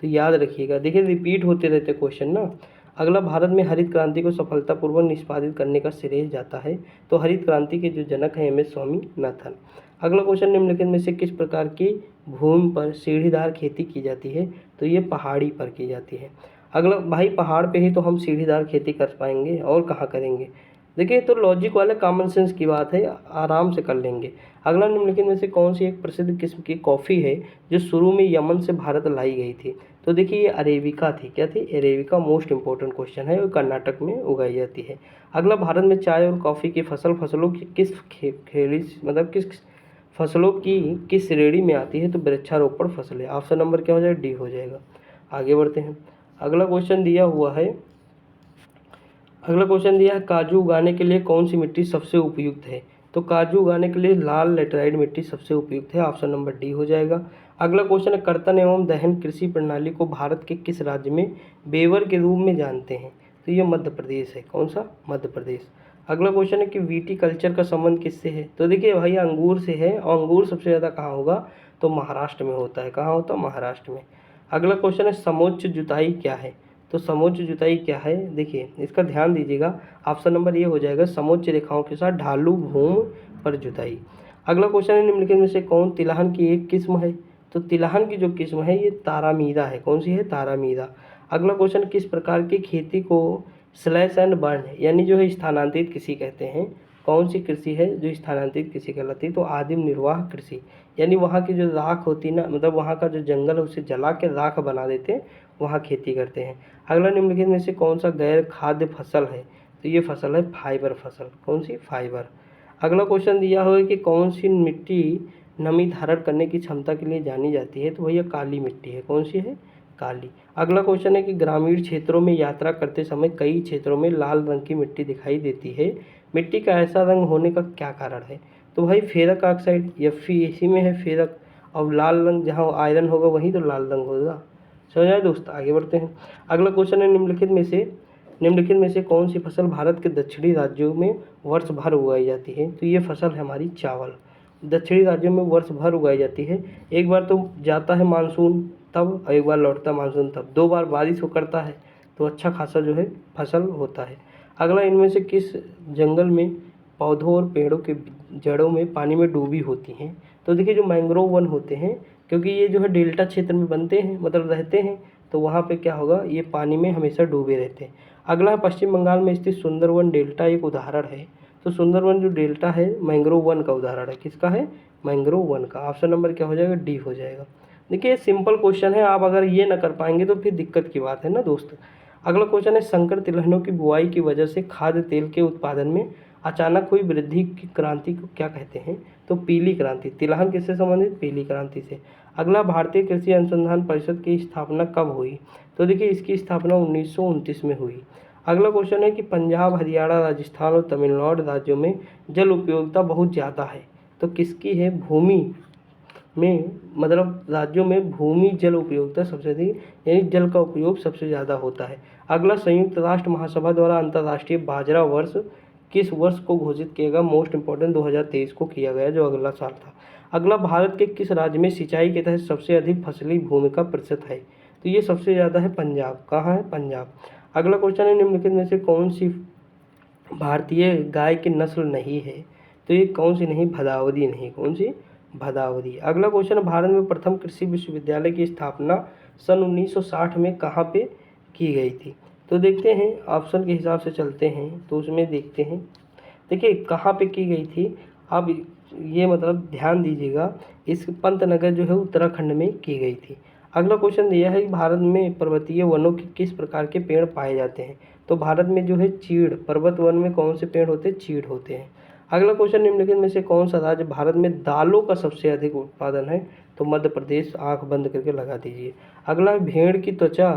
तो याद रखिएगा। देखिए रिपीट होते रहते क्वेश्चन ना। अगला, भारत में हरित क्रांति को सफलतापूर्वक निष्पादित करने का श्रेय जाता है। तो हरित क्रांति के जो जनक हैं एम.एस. स्वामीनाथन। अगला क्वेश्चन, निम्नलिखित में से किस प्रकार की भूमि पर सीढ़ीदार खेती की जाती है? तो ये पहाड़ी पर की जाती है। अगला, भाई पहाड़ पे ही तो हम सीढ़ीदार खेती कर पाएंगे, और कहाँ करेंगे? देखिए तो लॉजिक वाले कॉमन सेंस की बात है, आराम से कर लेंगे। अगला, निम्नलिखित में से कौन सी एक प्रसिद्ध किस्म की कॉफ़ी है जो शुरू में यमन से भारत लाई गई थी? तो देखिए ये अरेबिका थी। क्या थी? अरेबिका। मोस्ट इंपॉर्टेंट क्वेश्चन है, और कर्नाटक में उगाई जाती है। अगला, भारत में चाय और कॉफ़ी की फसलों की किस किस फसलों की किस श्रेणी में आती है? तो वृक्षारोपण फसलें। ऑप्शन नंबर क्या हो जाएगा? डी हो जाएगा। आगे बढ़ते हैं। अगला क्वेश्चन दिया हुआ है, काजू उगाने के लिए कौन सी मिट्टी सबसे उपयुक्त है? तो काजू उगाने के लिए लाल लेटराइट मिट्टी सबसे उपयुक्त है। ऑप्शन नंबर डी हो जाएगा। अगला क्वेश्चन है, कर्तन एवं दहन कृषि प्रणाली को भारत के किस राज्य में बेवर के रूप में जानते हैं? तो ये मध्य प्रदेश है। कौन सा? मध्य प्रदेश। अगला क्वेश्चन है कि वीटी कल्चर का संबंध किससे है? तो देखिए भाई अंगूर से है, और अंगूर सबसे ज़्यादा कहाँ होगा? तो महाराष्ट्र में होता है। कहाँ होता है? महाराष्ट्र में। अगला क्वेश्चन है, समोच्च जुताई क्या है? तो समोच्च जुताई क्या है? देखिए इसका ध्यान दीजिएगा। ऑप्शन नंबर ये हो जाएगा, समोच्च रेखाओं के साथ ढालू भूमि पर जुताई। अगला क्वेश्चन है, निम्नलिखित में से कौन तिलहन की एक किस्म है? तो तिलहन की जो किस्म है ये तारामीरा है। कौन सी है? तारामीरा। अगला क्वेश्चन, किस प्रकार की खेती को स्लैश एंड बर्न यानी जो है स्थानांतरित कृषि कहते हैं? कौन सी कृषि है जो स्थानांतरित कृषि कहलाती है? तो आदिम निर्वाह कृषि, यानी वहाँ की जो राख होती ना, मतलब वहाँ का जो जंगल है उसे जला के राख बना देते हैं, वहाँ खेती करते हैं। अगला, निम्नलिखित में से कौन सा गैर खाद्य फसल है? तो ये फसल है फाइबर फसल। कौन सी? फाइबर। अगला क्वेश्चन दिया हुआ है कि कौन सी मिट्टी नमी धारण करने की क्षमता के लिए जानी जाती है? तो भैया काली मिट्टी है। कौन सी है? काली। अगला क्वेश्चन है कि ग्रामीण क्षेत्रों में यात्रा करते समय कई क्षेत्रों में लाल रंग की मिट्टी दिखाई देती है, मिट्टी का ऐसा रंग होने का क्या कारण है? तो भाई फेरक ऑक्साइड, इसी में है फेरक, और लाल रंग जहाँ आयरन होगा वहीं तो लाल रंग होगा। समझ आए दोस्त? आगे बढ़ते हैं। अगला क्वेश्चन है, निम्नलिखित में से कौन सी फसल भारत के दक्षिणी राज्यों में वर्ष भर उगाई जाती है? तो ये फसल है हमारी चावल। दक्षिणी राज्यों में वर्ष भर उगाई जाती है। एक बार तो जाता है मानसून तब, और एक बार लौटता है मानसून तब, 2 बार बारिश हो करता है, तो अच्छा खासा जो है फसल होता है। अगला, इनमें से किस जंगल में पौधों और पेड़ों के जड़ों में पानी में डूबी होती हैं? तो देखिए जो मैंग्रोव वन होते हैं, क्योंकि ये जो है डेल्टा क्षेत्र में बनते हैं, मतलब रहते हैं, तो वहाँ पे क्या होगा? ये पानी में हमेशा डूबे रहते हैं। अगला है, पश्चिम बंगाल में स्थित सुंदरवन डेल्टा एक उदाहरण है। तो सुंदरवन जो डेल्टा है मैंग्रोव वन का उदाहरण है। किसका है? मैंग्रोव वन का। ऑप्शन नंबर क्या हो जाएगा? डी हो जाएगा। देखिए ये सिंपल क्वेश्चन है, आप अगर ये ना कर पाएंगे तो फिर दिक्कत की बात है ना दोस्त। अगला क्वेश्चन है, संकर तिलहनों की बुआई की वजह से खाद्य तेल के उत्पादन में अचानक हुई वृद्धि की क्रांति को क्या कहते हैं? तो पीली क्रांति। तिलहन किससे संबंधित? पीली क्रांति से। अगला, भारतीय कृषि अनुसंधान परिषद की स्थापना कब हुई? तो देखिए इसकी स्थापना 1929 में हुई। अगला क्वेश्चन है कि पंजाब, हरियाणा, राजस्थान और तमिलनाडु राज्यों में जल उपयोगिता बहुत ज़्यादा है, तो किसकी है? भूमि में, मतलब राज्यों में भूमि जल उपयोगिता सबसे अधिक, यानी जल का उपयोग सबसे ज़्यादा होता है। अगला, संयुक्त राष्ट्र महासभा द्वारा अंतर्राष्ट्रीय बाजरा वर्ष किस वर्ष को घोषित किया गया? मोस्ट इंपॉर्टेंट 2023 को किया गया, जो अगला साल था। अगला, भारत के किस राज्य में सिंचाई के तहत सबसे अधिक फसली भूमि का प्रतिशत है? तो ये सबसे ज़्यादा है पंजाब। कहाँ है? पंजाब। अगला क्वेश्चन है, निम्नलिखित में से कौन सी भारतीय गाय की नस्ल नहीं है? तो ये कौन सी नहीं? भदावरी नहीं। कौन सी? भदावरी। अगला क्वेश्चन, भारत में प्रथम कृषि विश्वविद्यालय की स्थापना सन 1960 में कहाँ पे की गई थी? तो देखते हैं, ऑप्शन के हिसाब से चलते हैं, तो उसमें देखते हैं। देखिए कहाँ पे की गई थी, अब ये मतलब ध्यान दीजिएगा, इस पंतनगर जो है उत्तराखंड में की गई थी। अगला क्वेश्चन दिया है कि भारत में पर्वतीय वनों के किस प्रकार के पेड़ पाए जाते हैं? तो भारत में जो है चीड़, पर्वत वन में कौन से पेड़ होते हैं? चीड़ होते हैं। अगला क्वेश्चन, निम्नलिखित में से कौन सा राज्य भारत में दालों का सबसे अधिक उत्पादन है? तो मध्य प्रदेश। आंख बंद करके लगा दीजिए। अगला, भेड़ की त्वचा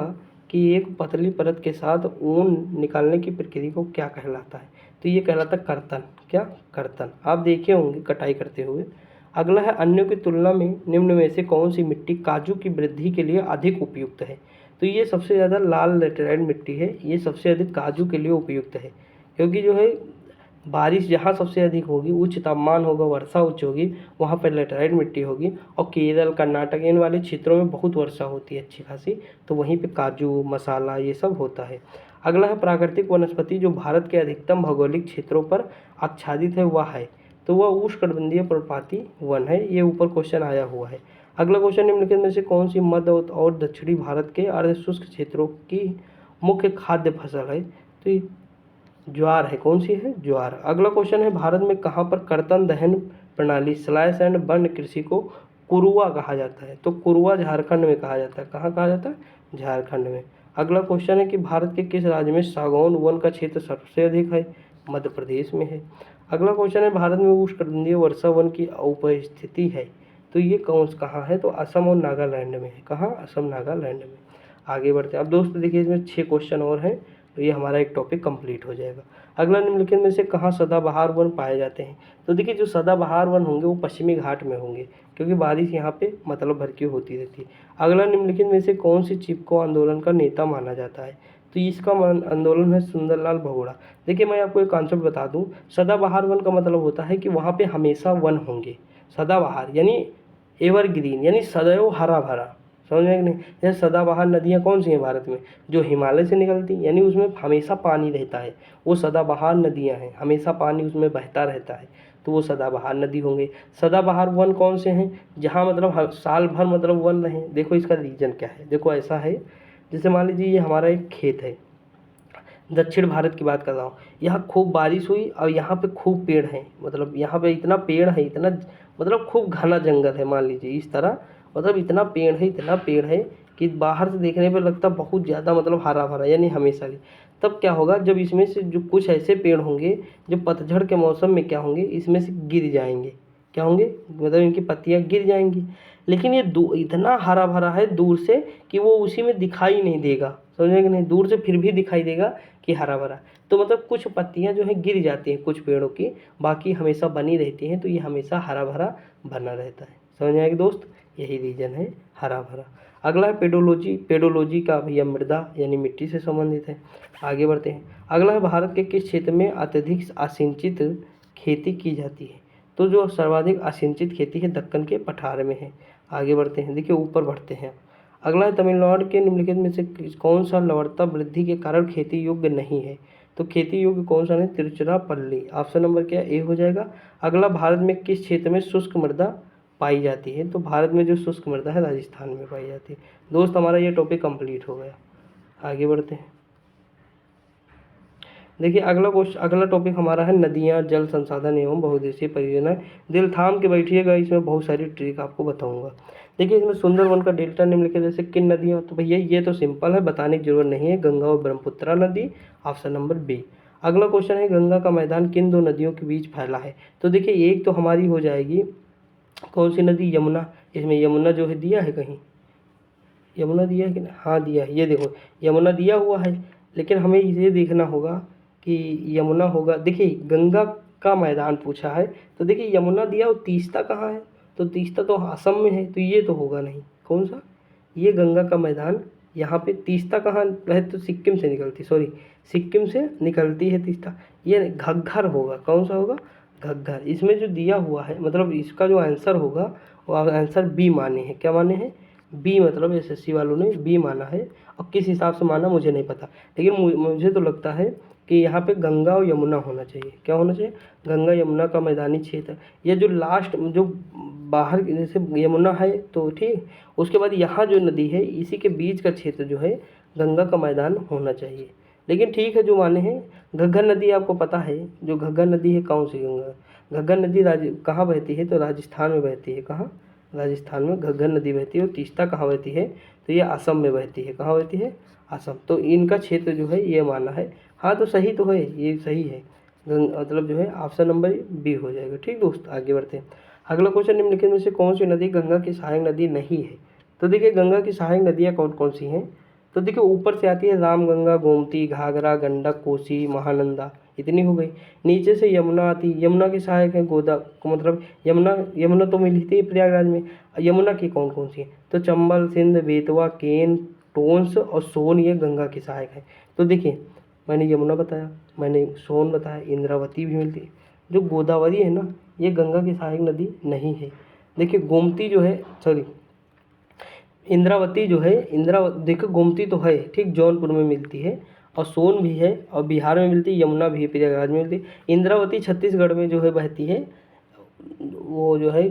की एक पतली परत के साथ ऊन निकालने की प्रक्रिया को क्या कहलाता है? तो ये कहलाता है कर्तन। क्या? कर्तन। आप देखे होंगे कटाई करते हुए। अगला है, अन्यों की तुलना में निम्न में से कौन सी मिट्टी काजू की वृद्धि के लिए अधिक उपयुक्त है? तो ये सबसे ज़्यादा लाल लेटेराइट मिट्टी है, ये सबसे अधिक काजू के लिए उपयुक्त है, क्योंकि जो है बारिश जहाँ सबसे अधिक होगी, उच्च तापमान होगा, वर्षा उच्च होगी, वहाँ पर लेटेराइट मिट्टी होगी, और केरल, कर्नाटक इन वाले क्षेत्रों में बहुत वर्षा होती है अच्छी खासी, तो वहीं पे काजू, मसाला ये सब होता है। अगला है, प्राकृतिक वनस्पति जो भारत के अधिकतम भौगोलिक क्षेत्रों पर आच्छादित है वह है? तो वह उष्णकटिबंधीय पर्णपाती वन है। ये ऊपर क्वेश्चन आया हुआ है। अगला क्वेश्चन निम्नलिखित में से कौन सी मध्य और दक्षिणी भारत के अर्ध शुष्क क्षेत्रों की मुख्य खाद्य फसल है? तो ये ज्वार है। कौन सी है? ज्वार। अगला क्वेश्चन है भारत में कहाँ पर कर्तन दहन प्रणाली स्लैश एंड बर्न कृषि को कुरुआ कहा जाता है? तो कुरुआ झारखंड में कहा जाता है। कहाँ कहा जाता है? झारखंड में। अगला क्वेश्चन है कि भारत के किस राज्य में सागौन वन का क्षेत्र सबसे अधिक है? मध्य प्रदेश में है। अगला क्वेश्चन है भारत में उष्णकटिबंधीय वर्षा वन की उपस्थिति है, तो ये कहाँ है? तो असम और नागालैंड में है। कहाँ? असम नागालैंड में। आगे बढ़ते हैं। अब दोस्तों देखिए इसमें 6 क्वेश्चन और हैं, तो ये हमारा एक टॉपिक कंप्लीट हो जाएगा। अगला निम्नलिखित में से कहाँ सदाबहार वन पाए जाते हैं? तो देखिए जो सदाबहार वन होंगे वो पश्चिमी घाट में होंगे, क्योंकि बारिश यहाँ पे मतलब भर की होती रहती है। अगला निम्नलिखित में से कौन सी चिपको आंदोलन का नेता माना जाता है? तो इसका आंदोलन है सुंदरलाल भगोड़ा। देखिए मैं आपको एक कॉन्सेप्ट बता दूं, सदाबहार वन का मतलब होता है कि वहाँ पे हमेशा वन होंगे। सदाबहार यानी एवरग्रीन, यानी सदैव हरा भरा, समझ में कि नहीं? जैसे सदाबहार नदियाँ कौन सी हैं भारत में? जो हिमालय से निकलती, यानी उसमें हमेशा पानी रहता है, वो सदाबहार नदियाँ हैं, हमेशा पानी उसमें बहता रहता है, तो वो सदाबहार नदी होंगे। सदाबहार वन कौन से हैं? जहाँ मतलब हर साल भर मतलब वन रहें। देखो इसका रीज़न क्या है, देखो ऐसा है, जैसे मान लीजिए ये हमारा एक खेत है, दक्षिण भारत की बात कर रहा हूँ, यहाँ खूब बारिश हुई और यहाँ पे खूब पेड़ हैं, मतलब यहाँ पे इतना पेड़ है, इतना मतलब खूब घना जंगल है, मान लीजिए इस तरह, मतलब इतना पेड़ है कि बाहर से देखने पे लगता बहुत ज़्यादा मतलब हरा भरा, यानी हमेशा की। तब क्या होगा, जब इसमें से जो कुछ ऐसे पेड़ होंगे जो पतझड़ के मौसम में क्या होंगे, इसमें से गिर जाएंगे। क्या होंगे? मतलब इनकी पत्तियाँ गिर जाएंगी। लेकिन ये इतना हरा भरा है दूर से कि वो उसी में दिखाई नहीं देगा, समझे कि नहीं? दूर से फिर भी दिखाई देगा कि हरा भरा। तो मतलब कुछ पत्तियां जो है गिर जाती हैं कुछ पेड़ों की, बाकी हमेशा बनी रहती हैं, तो ये हमेशा हरा भरा बना रहता है। समझ में आएगी दोस्त? यही रीजन है हरा भरा। अगला है पेडोलॉजी। पेडोलॉजी का भैया मृदा यानी मिट्टी से संबंधित है। आगे बढ़ते हैं। अगला है भारत के किस क्षेत्र में अत्यधिक असिंचित खेती की जाती है? तो जो सर्वाधिक असिंचित खेती है दक्कन के पठार में है। आगे बढ़ते हैं, देखिए ऊपर बढ़ते हैं। अगला है तमिलनाडु के निम्नलिखित में से कौन सा लवणता वृद्धि के कारण खेती योग्य नहीं है? तो खेती योग्य कौन सा नहीं? तिरुचिरापल्ली। ऑप्शन नंबर क्या? ए हो जाएगा। अगला भारत में किस क्षेत्र में शुष्क मृदा पाई जाती है? तो भारत में जो शुष्क मृदा है राजस्थान में पाई जाती है। दोस्त हमारा ये टॉपिक कंप्लीट हो गया। आगे बढ़ते हैं। देखिए अगला टॉपिक हमारा है नदियाँ, जल संसाधन एवं बहुउद्देशीय परियोजनाएं। दिल थाम के बैठिएगा, इसमें बहुत सारी ट्रिक आपको बताऊंगा। देखिए इसमें सुंदरवन का डेल्टा निम्नलिखित जैसे किन नदियाँ? तो भैया ये तो सिंपल है, बताने की जरूरत नहीं है, गंगा और ब्रह्मपुत्रा नदी। Option number B. अगला क्वेश्चन है गंगा का मैदान किन दो नदियों के बीच फैला है? तो देखिए एक तो हमारी हो जाएगी कौन सी नदी? यमुना। इसमें यमुना जो है दिया है कहीं, यमुना दिया है कि नहीं? हाँ दिया है, ये देखो यमुना दिया हुआ है, लेकिन हमें ये देखना होगा कि यमुना होगा। देखिए गंगा का मैदान पूछा है, तो देखिए यमुना दिया और तीस्ता कहाँ है? तो तीस्ता तो असम में है, तो ये तो होगा नहीं। कौन सा? ये गंगा का मैदान यहाँ पे। तीस्ता कहाँ है? तो सिक्किम से निकलती, सॉरी सिक्किम से निकलती है तीस्ता। ये घग्घर होगा। कौन सा होगा? घग्घर। इसमें जो दिया हुआ है मतलब इसका जो आंसर होगा वो आंसर बी माने हैं। क्या माने हैं? बी, मतलब एसएससी वालों ने बी माना है, और किस हिसाब से माना मुझे नहीं पता, लेकिन मुझे तो लगता है कि यहाँ पे गंगा और यमुना होना चाहिए। क्या होना चाहिए? गंगा यमुना का मैदानी क्षेत्र। ये जो लास्ट जो बाहर जैसे यमुना है तो ठीक, उसके बाद यहाँ जो नदी है इसी के बीच का क्षेत्र जो है गंगा का मैदान होना चाहिए। लेकिन ठीक है जो माने हैं। घग्गर नदी आपको पता है, जो घग्गर नदी है कौन सी गंगा? घग्गर नदी कहाँ बहती है? तो राजस्थान में बहती है। कहाँ? राजस्थान में घग्गर नदी बहती है। और तीस्ता कहाँ बहती है? तो ये असम में बहती है। कहाँ बहती है? असम। तो इनका क्षेत्र जो है ये माना है। हाँ तो सही तो है, ये सही है, मतलब जो है ऑप्शन नंबर बी हो जाएगा। ठीक दोस्त, आगे बढ़ते हैं। अगला क्वेश्चन निम्नलिखित में से कौन सी नदी गंगा की सहायक नदी नहीं है? तो देखिए गंगा की सहायक नदियाँ कौन कौन सी हैं? तो देखिए ऊपर से आती है रामगंगा, गोमती, घाघरा, गंडक, कोसी, महानंदा, इतनी हो गई। नीचे से यमुना आती, यमुना की सहायक है मतलब यमुना तो मिली थी प्रयागराज में। यमुना की कौन कौन सी है? तो चंबल, सिंध, बेतवा, केन, टोंस और सोन, ये गंगा की सहायक है। तो देखिए मैंने यमुना बताया, मैंने सोन बताया, इंद्रावती भी मिलती है। जो गोदावरी है ना, ये गंगा की सहायक नदी नहीं है। देखिए गोमती जो है, सॉरी इंद्रावती जो है, देखो गोमती तो है ठीक, जौनपुर में मिलती है, और सोन भी है, और बिहार में मिलती है, यमुना भी है, प्रयागराज में मिलती है। इंद्रावती छत्तीसगढ़ में जो है बहती है, वो जो है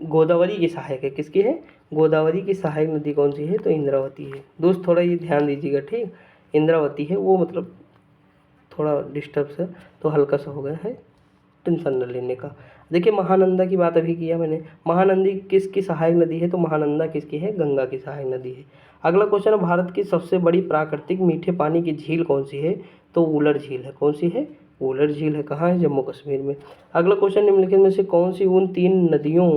गोदावरी की सहायक है। किसकी है? गोदावरी की सहायक नदी कौन सी है? तो इंद्रावती है। दोस्त थोड़ा ये ध्यान दीजिएगा, ठीक। इंद्रावती है, वो मतलब थोड़ा डिस्टर्ब से तो हल्का सा हो गया है, टेंशन न लेने का। देखिए महानंदा की बात अभी किया मैंने, महानंदी किसकी सहायक नदी है? तो महानंदा किसकी है? गंगा की सहायक नदी है। अगला क्वेश्चन है, भारत की सबसे बड़ी प्राकृतिक मीठे पानी की झील कौन सी है? तो वुलर झील है। कौन सी है? वुलर झील है। कहाँ है? जम्मू कश्मीर में। अगला क्वेश्चन, निम्नलिखित में से कौन सी उन 3 नदियों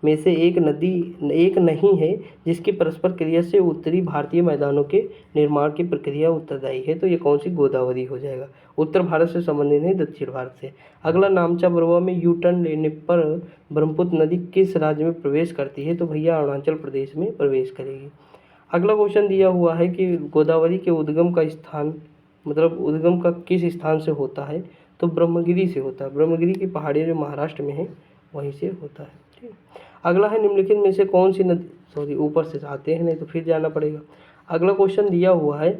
में से एक नहीं है जिसकी परस्पर क्रिया से उत्तरी भारतीय मैदानों के निर्माण की प्रक्रिया उत्तरदायी है? तो ये कौन सी? गोदावरी हो जाएगा। उत्तर भारत से संबंधित नहीं, दक्षिण भारत से। अगला, नामचा बरुआ में यू टर्न लेने पर ब्रह्मपुत्र नदी किस राज्य में प्रवेश करती है? तो भैया अरुणाचल प्रदेश में प्रवेश करेगी। अगला क्वेश्चन दिया हुआ है कि गोदावरी के उद्गम का स्थान, मतलब उद्गम का किस स्थान से होता है? तो ब्रह्मगिरी से होता है। ब्रह्मगिरी की पहाड़ियाँ जो महाराष्ट्र में है वहीं से होता है, ठीक। अगला है, निम्नलिखित में से कौन सी नदी, सॉरी ऊपर से आते हैं नहीं तो फिर जाना पड़ेगा। अगला क्वेश्चन दिया हुआ है,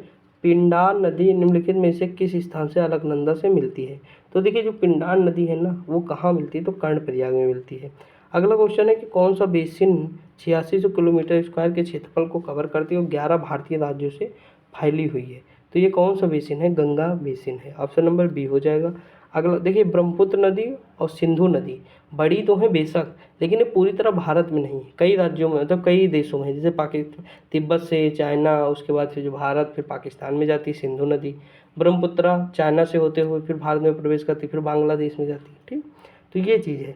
पिंडार नदी निम्नलिखित में से किस स्थान से अलकनंदा से मिलती है? तो देखिए जो पिंडार नदी है ना, वो कहाँ मिलती है? तो कर्णप्रयाग में मिलती है। अगला क्वेश्चन है कि कौन सा बेसिन 8600 किलोमीटर स्क्वायर के क्षेत्रफल को कवर करती है और 11 भारतीय राज्यों से फैली हुई है? तो ये कौन सा बेसिन है? गंगा बेसिन है। ऑप्शन नंबर बी हो जाएगा। अगला देखिए, ब्रह्मपुत्र नदी और सिंधु नदी बड़ी तो है बेशक, लेकिन ये पूरी तरह भारत में नहीं है, कई राज्यों में, मतलब कई देशों में, जैसे पाकिस्तान, तिब्बत से चाइना, उसके बाद फिर जो भारत, फिर पाकिस्तान में जाती है सिंधु नदी। ब्रह्मपुत्र चाइना से होते हुए फिर भारत में प्रवेश करती, फिर बांग्लादेश में जाती है, ठीक। तो ये चीज़ है।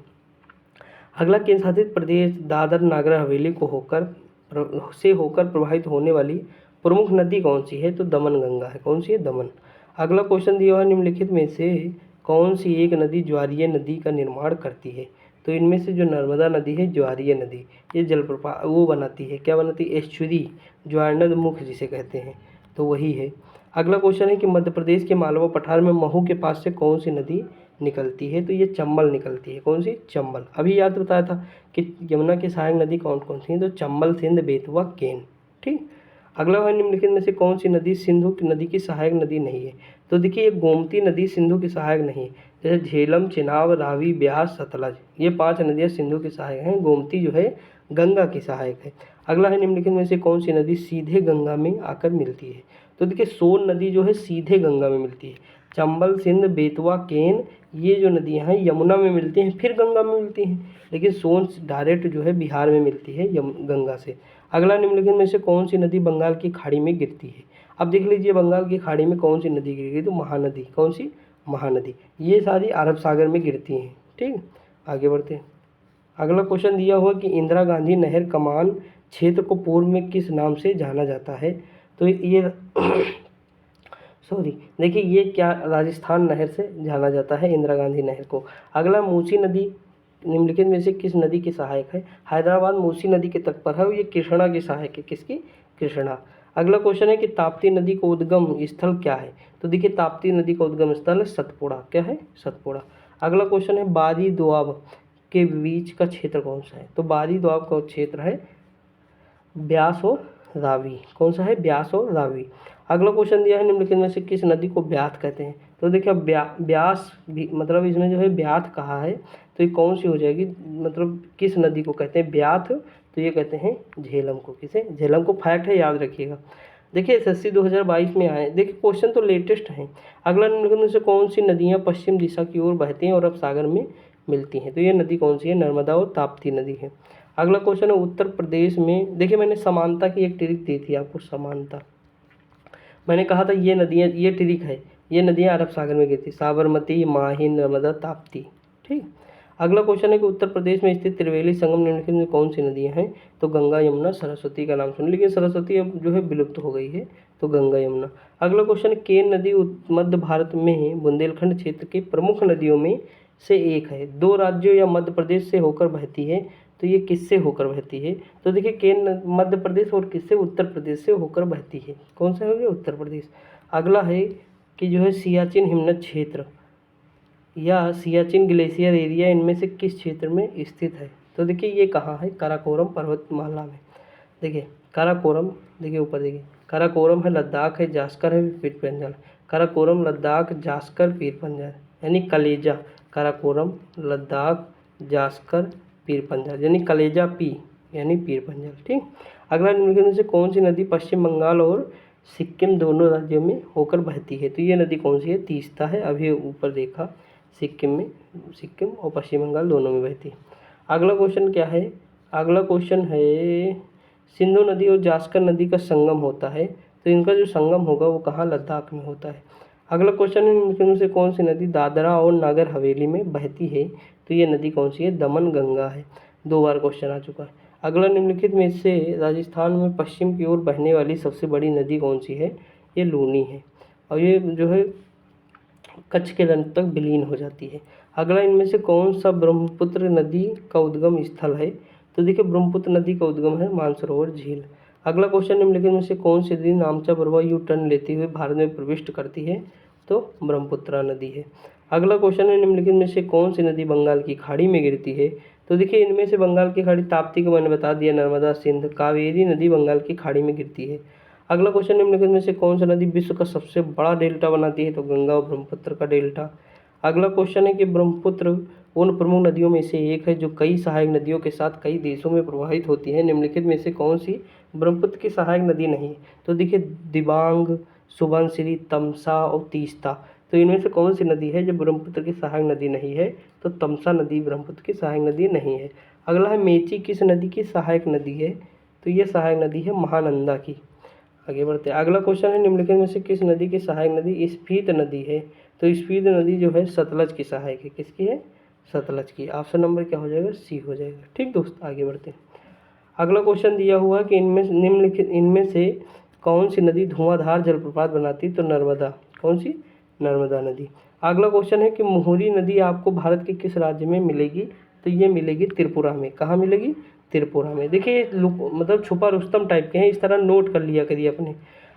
अगला, केंद्र शासित प्रदेश दादर नागर हवेली को होकर प्रवाहित होने वाली प्रमुख नदी कौन सी है? तो दमन गंगा है। कौन सी है? दमन। अगला क्वेश्चन दिया हुआ है, निम्नलिखित में से कौन सी एक नदी ज्वारीय नदी का निर्माण करती है? तो इनमें से जो नर्मदा नदी है, ज्वारीय नदी, ये जलप्रपात वो बनाती है, क्या बनाती है? एस्चुरी, ज्वारनद मुख जिसे कहते हैं, तो वही है। अगला क्वेश्चन है कि मध्य प्रदेश के मालवा पठार में महू के पास से कौन सी नदी निकलती है? तो ये चंबल निकलती है। कौन सी? चंबल। अभी याद बताया था कि यमुना की सहायक नदी कौन कौन सी है? तो चंबल, सिंध, बेतवा, केन, ठीक। अगला है, निम्नलिखित में से कौन सी नदी सिंधु की नदी की सहायक नदी नहीं है? तो देखिए ये गोमती नदी सिंधु की सहायक नहीं है। जैसे झेलम, चिनाब, रावी, ब्यास, सतलज, ये 5 नदियाँ सिंधु की सहायक हैं। गोमती जो है गंगा की सहायक है। अगला है, निम्नलिखित में से कौन सी नदी सीधे गंगा में आकर मिलती है? तो देखिए सोन नदी जो है सीधे गंगा में मिलती है। चंबल, सिंध, बेतवा, केन, ये जो नदियाँ हैं यमुना में मिलती हैं, फिर गंगा में मिलती हैं, लेकिन सोन डायरेक्ट जो है बिहार में मिलती है गंगा से। अगला, निम्नलिखित में से कौन सी नदी बंगाल की खाड़ी में गिरती है? अब देख लीजिए बंगाल की खाड़ी में कौन सी नदी गिर गई? तो महानदी। कौन सी? महानदी। ये सारी अरब सागर में गिरती हैं, ठीक। आगे बढ़ते हैं। अगला क्वेश्चन दिया हुआ कि इंदिरा गांधी नहर कमान क्षेत्र को पूर्व में किस नाम से जाना जाता है? तो ये सॉरी देखिए ये क्या, राजस्थान नहर से जाना जाता है इंदिरा गांधी नहर को। अगला, मूसी नदी निम्नलिखित में से किस नदी की सहायक है? हैदराबाद मूसी नदी के तट पर है, ये कृष्णा की सहायक है। किसकी? कृष्णा। अगला क्वेश्चन है कि ताप्ती नदी का उद्गम स्थल क्या है? तो देखिए ताप्ती नदी का उद्गम स्थल है सतपुड़ा। क्या है? सतपुड़ा। अगला क्वेश्चन है, बारी दोआब के बीच का क्षेत्र कौन सा है? तो बारी दोआब का क्षेत्र है ब्यास और रावी। कौन सा है? ब्यास और रावी। अगला क्वेश्चन दिया है, निम्नलिखित में से किस नदी को ब्यात कहते हैं? तो देखिए ब्यास भी, मतलब इसमें जो है ब्यात कहा है, तो ये कौन सी हो जाएगी, मतलब किस नदी को कहते हैं ब्यात? तो ये कहते हैं झेलम को। किसे? झेलम को। फैक्ट है, याद रखिएगा। देखिए एसएससी 2022 में आए, देखिए क्वेश्चन तो लेटेस्ट हैं। अगला, निम्नलिखित में से कौन सी नदियाँ पश्चिम दिशा की ओर बहती हैं और अरब सागर में मिलती हैं? तो ये नदी कौन सी है? नर्मदा और ताप्ती नदी है। अगला क्वेश्चन है, उत्तर प्रदेश में, देखिए मैंने समानता की एक ट्रिक दी थी आपको, समानता। मैंने कहा था ये नदियाँ, ये ट्रिक है, ये नदियाँ अरब सागर में गिरती, साबरमती, माही, नर्मदा, ताप्ती, ठीक। अगला क्वेश्चन है कि उत्तर प्रदेश में स्थित त्रिवेणी संगम निम्नलिखित में कौन सी नदियाँ हैं? तो गंगा, यमुना, सरस्वती का नाम सुन, लेकिन सरस्वती अब जो है विलुप्त हो गई है, तो गंगा, यमुना। अगला क्वेश्चन, केन नदी मध्य भारत में बुंदेलखंड क्षेत्र की प्रमुख नदियों में से एक है, 2 राज्यों या मध्य प्रदेश से होकर बहती है, तो ये किससे होकर बहती है? तो देखिए केन मध्य प्रदेश और किससे? उत्तर प्रदेश से होकर बहती है। कौन सा हो गया? उत्तर प्रदेश। अगला है कि जो है सियाचिन हिमनद क्षेत्र या सियाचिन ग्लेशियर एरिया इनमें से किस क्षेत्र में स्थित है? तो देखिए ये कहाँ है? काराकोरम पर्वतमाला में। देखिए काराकोरम, देखिए ऊपर देखिए, काराकोरम है, लद्दाख है, जास्कर है, पीर पंजाल। काराकोरम, लद्दाख, जास्कर, पीर पंजाल, यानी कलेजा, काराकोरम, लद्दाख, जास्कर, पीर पंजाल, यानी कलेजा पी यानी पीर पंजाल। ठीक। अगला निम्नलिखित में से कौन सी नदी पश्चिम बंगाल और सिक्किम दोनों राज्यों में होकर बहती है? तो ये नदी कौन सी है? तीस्ता है। अभी ऊपर देखा, सिक्किम और पश्चिम बंगाल दोनों में बहती है। अगला क्वेश्चन क्या है? अगला क्वेश्चन है सिंधु नदी और जास्कर नदी का संगम होता है, तो इनका जो संगम होगा वो कहाँ? लद्दाख में होता है। अगला क्वेश्चन है निम्नलिखित में से कौन सी नदी दादरा और नागर हवेली में बहती है? तो ये नदी कौन सी है? दमन गंगा है। 2 बार क्वेश्चन आ चुका है। अगला निम्नलिखित में से राजस्थान में पश्चिम की ओर बहने वाली सबसे बड़ी नदी कौन सी है? ये लूनी है, और ये जो है कच्छ के रण तक विलीन हो जाती है। अगला इनमें से कौन सा ब्रह्मपुत्र नदी का उद्गम स्थल है? तो देखिए ब्रह्मपुत्र नदी का उद्गम है मानसरोवर झील। अगला क्वेश्चन निम्नलिखित में से कौन सी नदी नामचा बरवा यू टर्न लेते हुए भारत में प्रविष्ट करती है? तो ब्रह्मपुत्रा नदी है। अगला क्वेश्चन है निम्नलिखित में से कौन सी नदी बंगाल की खाड़ी में गिरती है? तो देखिए इनमें से बंगाल की खाड़ी ताप्ती को मैंने बता दिया, नर्मदा, सिंध, कावेरी नदी बंगाल की खाड़ी में गिरती है। अगला क्वेश्चन निम्नलिखित में से कौन सी नदी विश्व का सबसे बड़ा डेल्टा बनाती है? तो गंगा और ब्रह्मपुत्र का डेल्टा। अगला क्वेश्चन है कि ब्रह्मपुत्र उन प्रमुख नदियों में से एक है जो कई सहायक नदियों के साथ कई देशों में प्रवाहित होती है। निम्नलिखित में से कौन सी ब्रह्मपुत्र की सहायक नदी नहीं है? तो देखिए दिबांग, सुबनसिरी, तमसा और तीस्ता। तो इनमें से कौन सी नदी है जो ब्रह्मपुत्र की सहायक नदी नहीं है? तो तमसा नदी ब्रह्मपुत्र की सहायक नदी नहीं है। अगला है मेची किस नदी की सहायक नदी है? तो ये सहायक नदी है महानंदा की। आगे बढ़ते हैं। अगला क्वेश्चन है निम्नलिखित में से किस नदी की सहायक नदी स्फीत नदी है? तो स्फीत नदी जो है सतलज की सहायक है। किसकी है? सतलज की। ऑप्शन नंबर क्या हो जाएगा? सी हो जाएगा। ठीक दोस्त, आगे बढ़ते हैं। अगला क्वेश्चन दिया हुआ कि इनमें से कौन सी नदी धुआंधार जलप्रपात बनाती है? तो नर्मदा। कौन सी? नर्मदा नदी। अगला क्वेश्चन है कि मोहरी नदी आपको भारत के किस राज्य में मिलेगी? तो ये मिलेगी त्रिपुरा में। कहाँ मिलेगी? त्रिपुरा में। देखिए मतलब छुपा रुस्तम टाइप के हैं, इस तरह नोट कर लिया करिए अपने।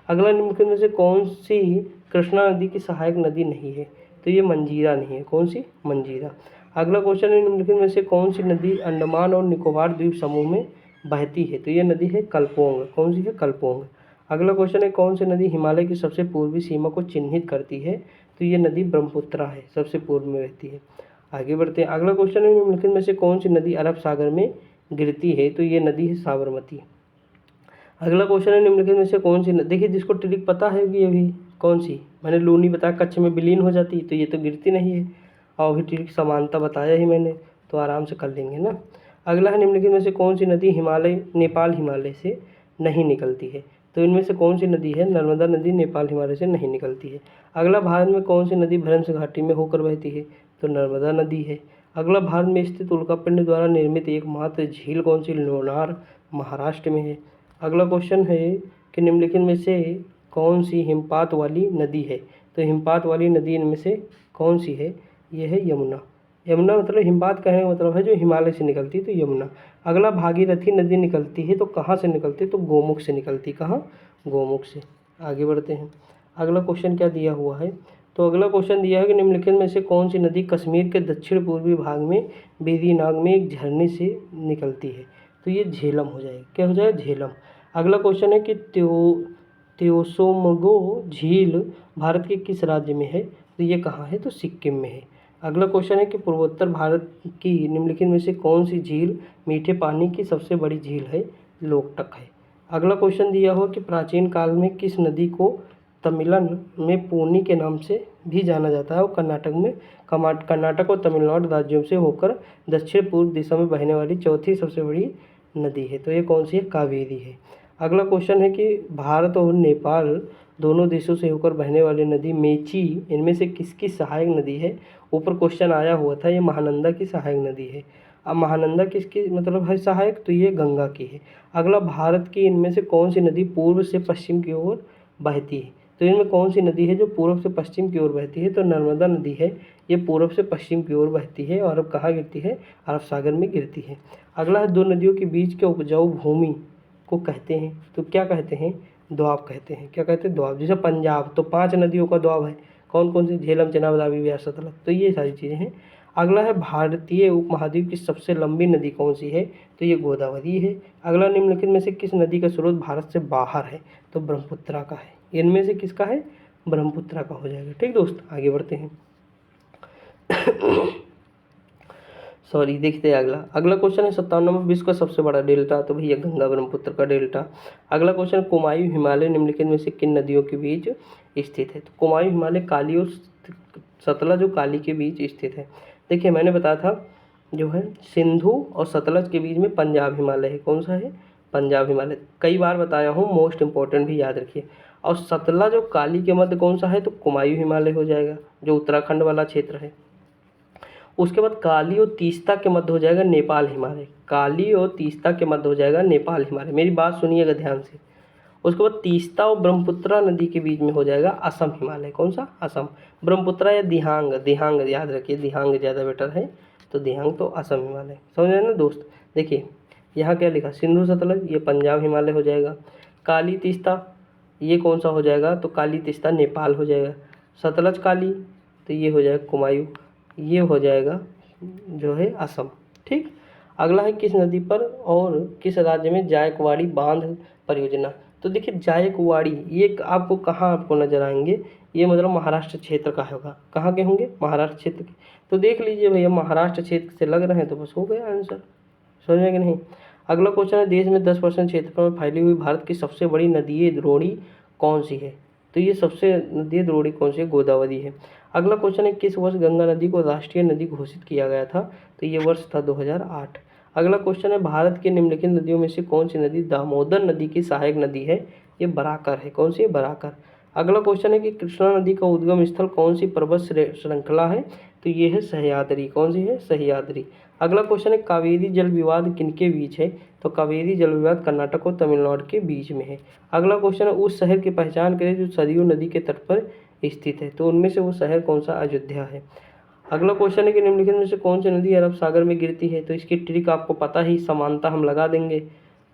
अगला निम्नलिखित में से कौन सी कृष्णा नदी की सहायक नदी नहीं है? तो ये मंजीरा नहीं है। कौन सी? मंजीरा। अगला क्वेश्चन है निम्नलिखित में से कौन सी नदी अंडमान और निकोबार द्वीप समूह में बहती है? तो ये नदी है कल्पोंग। कौन सी है? कल्पोंग। अगला क्वेश्चन है कौन सी नदी हिमालय की सबसे पूर्वी सीमा को चिन्हित करती है? तो ये नदी ब्रह्मपुत्रा है, सबसे पूर्व में बहती है। आगे बढ़ते हैं। अगला क्वेश्चन है निम्नलिखित में से कौन सी नदी अरब सागर में गिरती है? तो ये नदी है साबरमती। अगला क्वेश्चन है निम्नलिखित में से कौन सी देखिए जिसको ट्रिक पता है कि अभी कौन सी मैंने लूनी बताया कच्छ में विलीन हो जाती, तो ये तो गिरती नहीं है, और अभी ट्रिक समानता बताया ही मैंने, तो आराम से कर लेंगे ना। अगला है निम्नलिखित में से कौन सी नदी नेपाल हिमालय से नहीं निकलती है? तो इनमें से कौन सी नदी है? नर्मदा नदी नेपाल हिमालय से नहीं निकलती है। अगला भारत में कौन सी नदी भ्रंश घाटी में होकर बहती है? तो नर्मदा नदी है। अगला भारत में स्थित उल्कापिंड द्वारा निर्मित एकमात्र झील कौन सी? लोनार, महाराष्ट्र में है। अगला क्वेश्चन है कि निम्नलिखित में से कौन सी हिमपात वाली नदी है? तो हिमपात वाली नदी इनमें से कौन सी है? यह है यमुना। यमुना मतलब हिमपात कहने का मतलब है जो हिमालय से निकलती है, तो यमुना। अगला भागीरथी नदी निकलती है तो कहाँ से निकलती है? तो गोमुख से निकलती है। कहाँ? गोमुख से। आगे बढ़ते हैं। अगला क्वेश्चन क्या दिया हुआ है? तो अगला क्वेश्चन दिया है कि निम्नलिखित में से कौन सी नदी कश्मीर के दक्षिण पूर्वी भाग में वेरीनाग में एक झरने से निकलती है? तो ये झेलम हो जाएगा। क्या हो जाएगा? झेलम। अगला क्वेश्चन है कि त्योसोमगो झील भारत के किस राज्य में है? तो ये कहाँ है? तो सिक्किम में है। अगला क्वेश्चन है कि पूर्वोत्तर भारत की निम्नलिखित में से कौन सी झील मीठे पानी की सबसे बड़ी झील है? लोकटक है। अगला क्वेश्चन दिया हुआ कि प्राचीन काल में किस नदी को तमिलन में पूर्णी के नाम से भी जाना जाता है और कर्नाटक और तमिलनाडु राज्यों से होकर दक्षिण पूर्व दिशा में बहने वाली चौथी सबसे बड़ी नदी है? तो ये कौन सी है? कावेरी है। अगला क्वेश्चन है कि भारत और नेपाल दोनों देशों से होकर बहने वाली नदी मेची इनमें से किसकी सहायक नदी है? ऊपर क्वेश्चन आया हुआ था, ये महानंदा की सहायक नदी है। अब महानंदा किसकी मतलब है सहायक? तो ये गंगा की है। अगला भारत की इनमें से कौन सी नदी पूर्व से पश्चिम की ओर बहती है? तो इनमें कौन सी नदी है जो पूर्व से पश्चिम की ओर बहती है? तो नर्मदा नदी है, ये पूर्व से पश्चिम की ओर बहती है और अब कहाँ गिरती है? अरब सागर में गिरती है। अगला है दो नदियों के बीच के उपजाऊ भूमि को कहते हैं, तो क्या कहते हैं? दोआब कहते हैं। क्या कहते हैं? दोआब। जैसे पंजाब तो 5 नदियों का दोआब है, कौन कौन सी? झेलम, चनाब, रावी, व्यास, सतलज। तो ये सारी चीज़ें हैं। अगला है भारतीय उपमहाद्वीप की सबसे लंबी नदी कौन सी है? तो ये गोदावरी है। अगला निम्नलिखित में से किस नदी का स्रोत भारत से बाहर है? तो ब्रह्मपुत्रा का है। इनमें से किसका है? ब्रह्मपुत्रा का हो जाएगा। ठीक दोस्त, आगे बढ़ते हैं। सॉरी, देखते हैं अगला। अगला क्वेश्चन है 57 नंबर, विश्व का सबसे बड़ा डेल्टा, तो भैया गंगा ब्रह्मपुत्र का डेल्टा। अगला क्वेश्चन, कुमायूं हिमालय निम्नलिखित में से किन नदियों के बीच स्थित है? तो कुमायूं हिमालय काली और सतलज और काली के बीच स्थित है। देखिए मैंने बताया था जो है सिंधु और सतलज के बीच में पंजाब हिमालय है। कौन सा है? पंजाब हिमालय। कई बार बताया हूँ, मोस्ट इंपॉर्टेंट भी याद रखिए। और सतलज और काली के मध्य कौन सा है? तो कुमायूं हिमालय हो जाएगा, जो उत्तराखंड वाला क्षेत्र है। उसके बाद काली और तीस्ता के मध्य हो जाएगा नेपाल हिमालय। काली और तीस्ता के मध्य हो जाएगा नेपाल हिमालय। मेरी बात सुनिएगा ध्यान से। उसके बाद तीस्ता और ब्रह्मपुत्रा नदी के बीच में हो जाएगा असम हिमालय। कौन सा? असम। ब्रह्मपुत्रा या दिहांग, दिहांग याद रखिए, दिहांग ज़्यादा बेटर है, तो दिहांग तो असम हिमालय। समझ रहे हैं ना दोस्त? देखिए यहाँ क्या लिखा, सिंधु सतलज ये पंजाब हिमालय हो जाएगा। काली तीस्ता ये कौन सा हो जाएगा? तो काली तीस्ता नेपाल हो जाएगा। सतलज काली तो ये हो जाएगा कुमायूं, ये हो जाएगा जो है असम। ठीक। अगला है किस नदी पर और किस राज्य में जायकवाड़ी बांध परियोजना? तो देखिए जायकवाड़ी ये आपको कहाँ आपको नजर आएंगे? ये मतलब महाराष्ट्र क्षेत्र का होगा। कहाँ के होंगे? महाराष्ट्र क्षेत्र के। तो देख लीजिए भैया, महाराष्ट्र क्षेत्र से लग रहे हैं तो बस हो गया आंसर। समझ में कि नहीं? अगला क्वेश्चन है, देश में 10% क्षेत्रफल में फैली हुई भारत की सबसे बड़ी नदी द्रोणी कौन सी है? तो ये सबसे नदी द्रोणी कौन सी है? गोदावरी है। अगला क्वेश्चन है, किस वर्ष गंगा नदी को राष्ट्रीय नदी घोषित किया गया था? तो ये वर्ष था 2008। अगला क्वेश्चन है, भारत के निम्नलिखित नदियों में से कौन सी नदी दामोदर नदी की सहायक नदी है? ये बराकर है। कौन सी है? बराकर। अगला क्वेश्चन है कि कृष्णा नदी का उद्गम स्थल कौन सी पर्वत श्रृंखला है? तो ये है सह्याद्री। कौन सी है? सह्याद्री। अगला क्वेश्चन है, कावेरी जल विवाद किनके बीच है? तो कावेरी जल विवाद कर्नाटक और तमिलनाडु के बीच में है। अगला क्वेश्चन है, उस शहर की पहचान करें जो सरयू नदी के तट पर स्थित है। तो उनमें से वो शहर कौन सा? अयोध्या है। अगला क्वेश्चन है कि निम्नलिखित में से कौन सी नदी अरब सागर में गिरती है? तो इसकी ट्रिक आपको पता ही, समानता हम लगा देंगे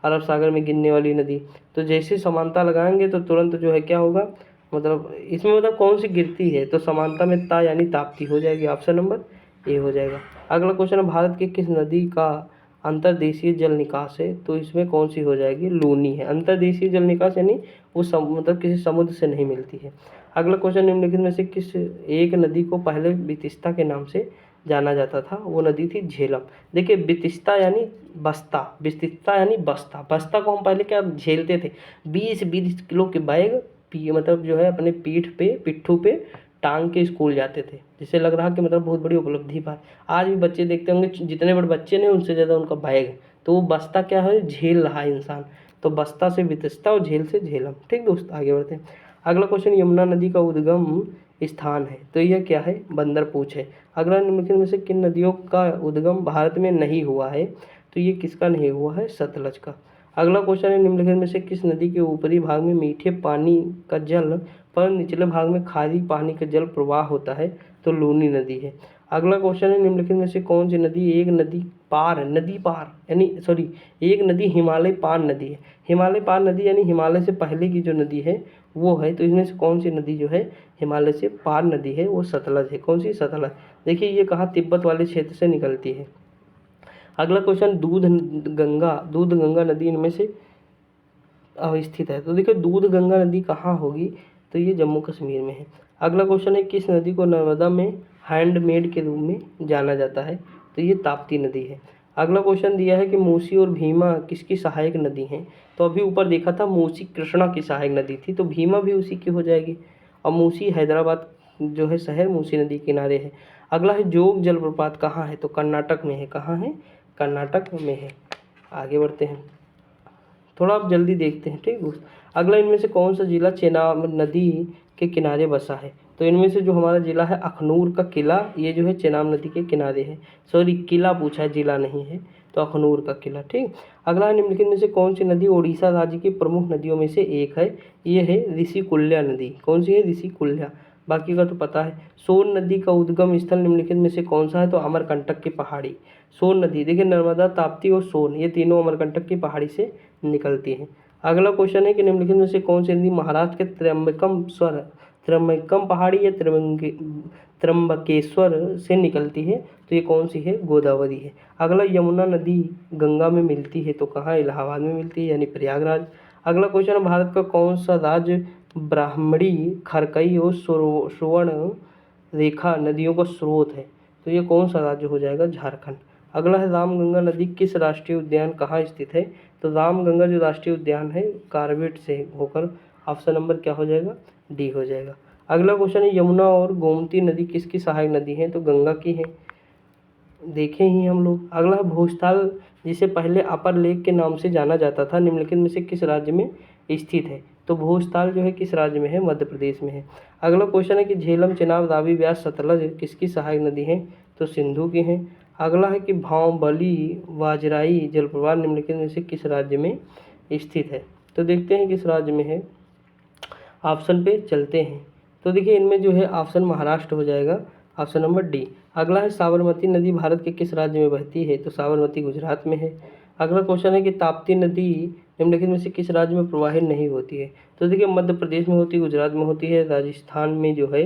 अरब सागर में गिरने वाली नदी। तो जैसे समानता लगाएंगे तो तुरंत जो है क्या होगा, मतलब इसमें मतलब कौन सी गिरती है, तो समानता में ता यानी ताप्ती हो जाएगी। ऑप्शन नंबर ए हो जाएगा। अगला क्वेश्चन है, भारत के किस नदी का अंतर्देशीय जल निकास है? तो इसमें कौन सी हो जाएगी? लूनी है। अंतर्देशीय जल निकास यानी वो मतलब किसी समुद्र से नहीं मिलती है। अगला क्वेश्चन, निम्नलिखित में से किस एक नदी को पहले बितिस्ता के नाम से जाना जाता था? वो नदी थी झेलम। देखिए बितिस्ता यानी बस्ता, बितिस्ता यानी बस्ता। बस्ता को हम पहले क्या झेलते थे? 20-20 किलो के बैग मतलब जो है अपने पीठ पे, पिट्ठू पे टांग के स्कूल जाते थे, जिससे लग रहा कि मतलब बहुत बड़ी उपलब्धि पर। आज भी बच्चे देखते होंगे, जितने बड़े बच्चे नहीं उनसे ज़्यादा उनका बैग। तो वो बस्ता क्या है? झेल रहा है इंसान। तो बस्ता से बितिस्ता और झेल से झेलम। ठीक दोस्त, आगे बढ़ते हैं। अगला क्वेश्चन, यमुना नदी का उद्गम स्थान है? तो यह क्या है? बंदरपूछ है। अगला, निम्नलिखित में से किन नदियों का उद्गम भारत में नहीं हुआ है? तो ये किसका नहीं हुआ है? सतलज का। अगला क्वेश्चन है, निम्नलिखित में से किस नदी के ऊपरी भाग में मीठे पानी का जल पर निचले भाग में खारी पानी का जल प्रवाह होता है? तो लूनी नदी है। अगला क्वेश्चन है, निम्नलिखित में से कौन सी नदी एक नदी पार यानी सॉरी एक नदी हिमालय पार नदी है? हिमालय पार नदी यानी हिमालय से पहले की जो नदी है वो है। तो इसमें से कौन सी नदी जो है हिमालय से पार नदी है? वो सतलज है। कौन सी? सतलज। देखिए ये कहाँ? तिब्बत वाले क्षेत्र से निकलती है। अगला क्वेश्चन, दूध गंगा नदी इनमें से अवस्थित है? तो देखिए दूध गंगा नदी कहाँ होगी? तो ये जम्मू कश्मीर में है। अगला क्वेश्चन है, किस नदी को नर्मदा में हैंडमेड के रूप में जाना जाता है? तो ये ताप्ती नदी है। अगला क्वेश्चन दिया है कि मूसी और भीमा किसकी सहायक नदी हैं? तो अभी ऊपर देखा था मूसी कृष्णा की सहायक नदी थी, तो भीमा भी उसी की हो जाएगी। और मूसी हैदराबाद जो है शहर मूसी नदी किनारे है। अगला है, जोग जलप्रपात कहाँ है? तो कर्नाटक में है। कहाँ है? कर्नाटक में है। आगे बढ़ते हैं, थोड़ा आप जल्दी देखते हैं। ठीक दोस्त। अगला, इनमें से कौन सा जिला चेनाब नदी के किनारे बसा है? तो इनमें से जो हमारा जिला है अखनूर का किला, ये जो है चेनाब नदी के किनारे है। सॉरी किला पूछा है, जिला नहीं है, तो अखनूर का किला। ठीक। अगला, निम्नलिखित में से कौन सी नदी ओडिशा राज्य की प्रमुख नदियों में से एक है? ये है ऋषिकुल्या नदी। कौन सी है? ऋषिकुल्या। बाकी का तो पता है। सोन नदी का उद्गम स्थल निम्नलिखित में से कौन सा है? तो अमरकंटक की पहाड़ी। सोन नदी देखिए नर्मदा, ताप्ती और सोन ये तीनों अमरकंटक की पहाड़ी से निकलती हैं। अगला क्वेश्चन है कि निम्नलिखित में से कौन सी नदी महाराष्ट्र के त्र्यंबकम पहाड़ी या त्र्यंबकेश्वर से निकलती है? तो ये कौन सी है? गोदावरी है। अगला, यमुना नदी गंगा में मिलती है तो कहाँ? इलाहाबाद में मिलती है यानी प्रयागराज। अगला क्वेश्चन है, भारत का कौन सा राज्य ब्राह्मणी, खरकई और सुवर्ण रेखा नदियों का स्रोत है? तो ये कौन सा राज्य हो जाएगा? झारखंड। अगला है रामगंगा नदी किस राष्ट्रीय उद्यान कहाँ स्थित है? तो रामगंगा जो राष्ट्रीय उद्यान है कार्बेट से होकर ऑप्शन नंबर क्या हो जाएगा? डी हो जाएगा। अगला क्वेश्चन है यमुना और गोमती नदी किसकी सहायक नदी है? तो गंगा की है, देखे ही हम लोग। अगला है भूस्थल जिसे पहले अपर लेक के नाम से जाना जाता था निम्नलिखित में से किस राज्य में स्थित है? तो भूस्थल जो है किस राज्य में है? मध्य प्रदेश में है। अगला क्वेश्चन है कि झेलम, चेनाब, रावी, ब्यास, सतलज किसकी सहायक नदी है? तो सिंधु की है। अगला है कि भाव, बली, वाजराई जलप्रपात निम्नलिखित में से किस राज्य में स्थित है? तो देखते हैं किस राज्य में है, ऑप्शन पे चलते हैं। तो देखिए इनमें जो है ऑप्शन महाराष्ट्र हो जाएगा, ऑप्शन नंबर डी। अगला है साबरमती नदी भारत के किस राज्य में बहती है? तो साबरमती गुजरात में है। अगला क्वेश्चन है कि ताप्ती नदी निम्नलिखित में से किस राज्य में प्रवाहित नहीं होती है? तो देखिए मध्य प्रदेश में होती है, गुजरात में होती है, राजस्थान में जो है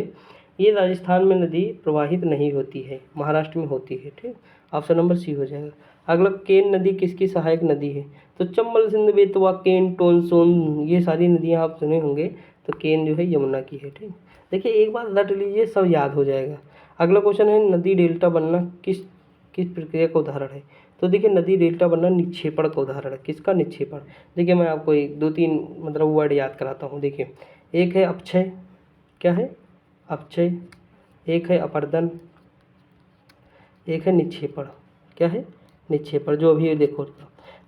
ये राजस्थान में नदी प्रवाहित नहीं होती है, महाराष्ट्र में होती है। ठीक, ऑप्शन नंबर सी हो जाएगा। अगला केन नदी किसकी सहायक नदी है? तो चंबल, सिंध, बेतवा, केन, टोन, सोन ये सारी नदियाँ आप सुने होंगे। तो केन जो है यमुना की है। ठीक, देखिए एक बार रट लीजिए, सब याद हो जाएगा। अगला क्वेश्चन है नदी डेल्टा बनना किस किस प्रक्रिया का उदाहरण है? तो देखिए नदी डेल्टा बनना निक्षेपण का उदाहरण है। किसका? निक्षेपण। देखिए मैं आपको एक दो तीन मतलब वर्ड याद कराता हूँ। देखिए एक है अपक्षय, क्या है? अपक्षय। एक है अपर्दन, एक है निक्षेपण, क्या है? निक्षेपण। जो अभी देखो,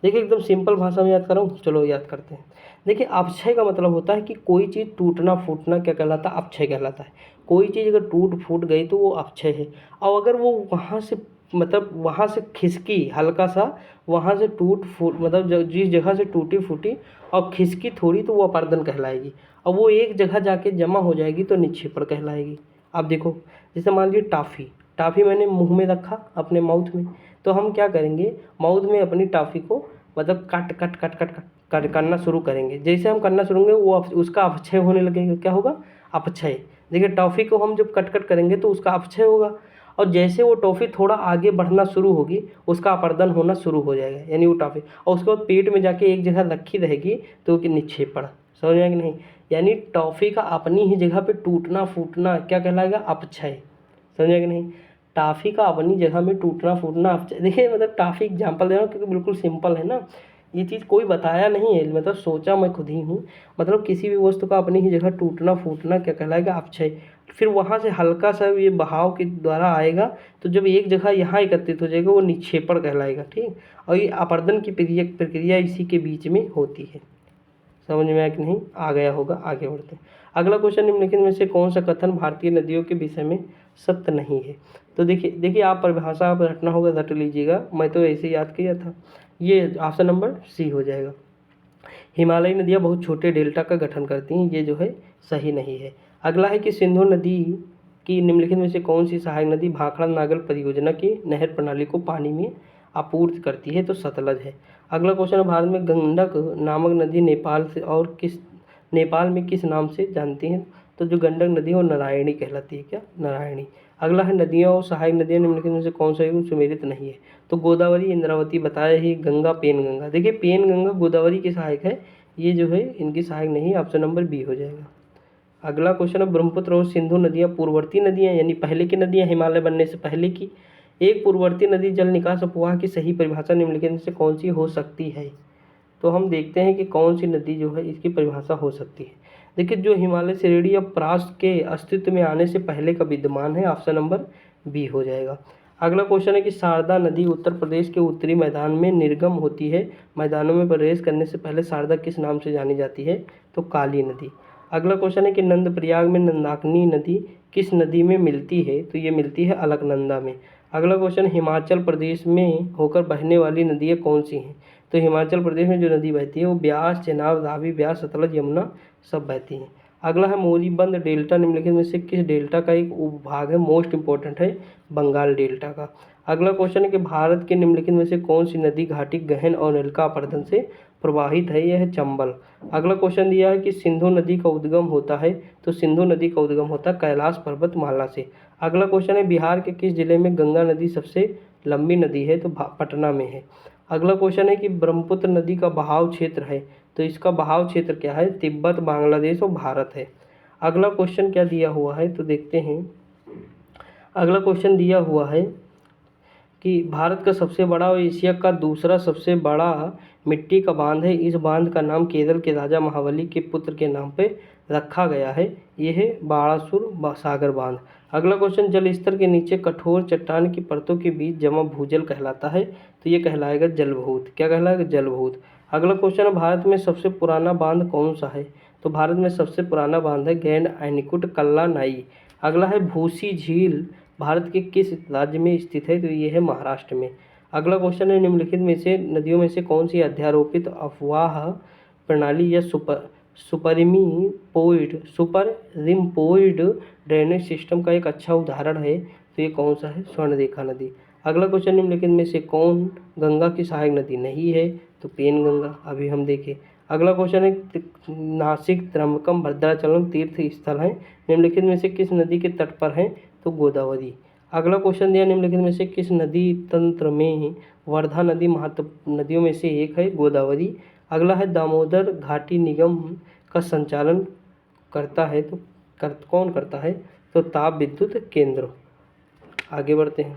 देखिए एकदम सिंपल भाषा में याद कराऊँ, चलो याद करते हैं। देखिए अपक्षय का मतलब होता है कि कोई चीज़ टूटना फूटना क्या कहलाता है? अपक्षय कहलाता है। कोई चीज़ अगर टूट फूट गई तो वो अपक्षय है। और अगर वो वहाँ से मतलब वहाँ से खिसकी हल्का सा, वहाँ से टूट फूट मतलब जिस जगह से टूटी फूटी और खिसकी थोड़ी, तो वो अपर्दन कहलाएगी। और वो एक जगह जाके जमा हो जाएगी तो निक्षेपण कहलाएगी। अब देखो जैसे मान लीजिए टॉफ़ी, टॉफ़ी मैंने मुंह में रखा अपने माउथ में, तो हम क्या करेंगे, माउथ में अपनी टॉफ़ी को मतलब cut cut cut cut cut करना शुरू करेंगे। जैसे हम करना शुरू करेंगे वो उसका अपक्षय होने लगेगा। क्या होगा? अपक्षय। देखिए टॉफ़ी को हम जब कट कट करेंगे तो उसका अपक्षय होगा, और जैसे वो टॉफ़ी थोड़ा आगे बढ़ना शुरू होगी उसका अपर्दन होना शुरू हो जाएगा, यानी वो टॉफ़ी, और उसके बाद पेट में जाके एक जगह रखी रहेगी तो कि निक्षेपण। समझ में कि नहीं? यानी टॉफ़ी का अपनी ही जगह पे टूटना फूटना क्या कहलाएगा? अपक्षय। समझे कि नहीं? टॉफ़ी का अपनी जगह में टूटना फूटना अपक्षय। देखिए मतलब टॉफ़ी एग्जाम्पल दे रहा हूँ क्योंकि बिल्कुल सिंपल है ना, ये चीज़ कोई बताया नहीं है, मतलब सोचा मैं खुद ही हूँ। मतलब किसी भी वस्तु का अपनी ही जगह टूटना फूटना क्या कहलाएगा? अपक्षय। फिर वहाँ से हल्का सा ये बहाव के द्वारा आएगा, तो जब एक जगह यहाँ एकत्रित हो जाएगा वो निक्षेपण कहलाएगा। ठीक, और ये अपर्दन की प्रक्रिया इसी के बीच में होती है। समझ में आया कि नहीं? आ गया होगा। आगे बढ़ते हैं। अगला क्वेश्चन निम्नलिखित में से कौन सा कथन भारतीय नदियों के विषय में सत्य नहीं है? तो देखिए आप परिभाषा आप रटना होगा, रट लीजिएगा, मैं तो ऐसे याद किया था। ये ऑप्शन नंबर सी हो जाएगा। हिमालयी नदियाँ बहुत छोटे डेल्टा का गठन करती हैं, ये जो है सही नहीं है। अगला है कि सिंधु नदी की निम्नलिखित में से कौन सी सहायक नदी भाखड़ा नागल परियोजना की नहर प्रणाली को पानी में आपूर्ति करती है? तो सतलज है। अगला क्वेश्चन है भारत में गंडक नामक नदी नेपाल से और नेपाल में किस नाम से जानती हैं? तो जो गंडक नदी है वो नारायणी कहलाती है। क्या? नारायणी। अगला है नदियाँ और सहायक नदियाँ निम्नलिखित में से कौन सा सुमेलित नहीं है? तो गोदावरी, इंद्रावती बताया ही, गंगा, पेनगंगा। देखिए पेनगंगा गोदावरी की सहायक है, ये जो है इनकी सहायक नहीं है, ऑप्शन नंबर बी हो जाएगा। अगला क्वेश्चन है ब्रह्मपुत्र और सिंधु नदियाँ पूर्ववर्ती नदियाँ यानी पहले की नदियाँ, हिमालय बनने से पहले की। एक पूर्ववर्ती नदी जल निकास अपवाह की सही परिभाषा निम्नलिखित में से कौन सी हो सकती है? तो हम देखते हैं कि कौन सी नदी जो है इसकी परिभाषा हो सकती है। देखिए जो हिमालय श्रेणी या परास्त के अस्तित्व में आने से पहले का विद्यमान है, ऑप्शन नंबर बी हो जाएगा। अगला क्वेश्चन है कि शारदा नदी उत्तर प्रदेश के उत्तरी मैदान में निर्गम होती है, मैदानों में प्रवेश करने से पहले शारदा किस नाम से जानी जाती है? तो काली नदी। अगला क्वेश्चन है कि नंदप्रयाग में नंदाकिनी नदी किस नदी में मिलती है? तो ये मिलती है अलकनंदा में। अगला क्वेश्चन, हिमाचल प्रदेश में होकर बहने वाली नदियाँ कौन सी हैं? तो हिमाचल प्रदेश में जो नदी बहती है वो ब्यास, चेनाब, रावी, ब्यास, सतलज, यमुना सब बहती हैं। अगला है मोरीबंद डेल्टा निम्नलिखित में से किस डेल्टा का एक उपभाग है? मोस्ट इंपॉर्टेंट है बंगाल डेल्टा का। अगला क्वेश्चन है कि भारत के निम्नलिखित में से कौन सी नदी घाटी गहन और नलिका अपर्दन से प्रवाहित है? यह है चंबल। अगला क्वेश्चन दिया है कि सिंधु नदी का उद्गम होता है, तो सिंधु नदी का उद्गम होता है कैलाश पर्वतमाला से। अगला क्वेश्चन है बिहार के किस जिले में गंगा नदी सबसे लंबी नदी है? तो पटना में है। अगला क्वेश्चन है कि ब्रह्मपुत्र नदी का बहाव क्षेत्र है, तो इसका बहाव क्षेत्र क्या है? तिब्बत, बांग्लादेश और भारत है। अगला क्वेश्चन क्या दिया हुआ है तो देखते हैं। अगला क्वेश्चन दिया हुआ है कि भारत का सबसे बड़ा और एशिया का दूसरा सबसे बड़ा मिट्टी का बांध है। इस बांध का नाम केरल के राजा महाबली के पुत्र के नाम पे रखा गया है। यह है बाणासुर सागर बांध। अगला क्वेश्चन, जल स्तर के नीचे कठोर चट्टान की परतों के बीच जमा भूजल कहलाता है, तो ये कहलाएगा जलभूत। क्या कहलाएगा? जलभूत। अगला क्वेश्चन है, भारत में सबसे पुराना बांध कौन सा है? तो भारत में सबसे पुराना बांध है गैंड एनीकट कल्लानाई। अगला है, भूसी झील भारत के किस राज्य में स्थित है? तो ये है महाराष्ट्र में। अगला क्वेश्चन है, निम्नलिखित में से नदियों में से कौन सी अध्यारोपित अफवाह प्रणाली या सुपररिम्पोइड ड्रेनेज सिस्टम का एक अच्छा उदाहरण है? तो ये कौन सा है? स्वर्णरेखा नदी। अगला क्वेश्चन, निम्नलिखित में से कौन गंगा की सहायक नदी नहीं है? तो पेनगंगा, अभी हम देखें। अगला क्वेश्चन है, नासिक त्र्यंबकम भद्राचलम तीर्थ स्थल है, निम्नलिखित में से किस नदी के तट पर है? तो गोदावरी। अगला क्वेश्चन दिया, निम्नलिखित में से किस नदी तंत्र में वर्धा नदी महत्वपूर्ण नदियों में से एक है? गोदावरी। अगला है, दामोदर घाटी निगम का संचालन करता है, तो कौन करता है? तो ताप विद्युत केंद्र। आगे बढ़ते हैं,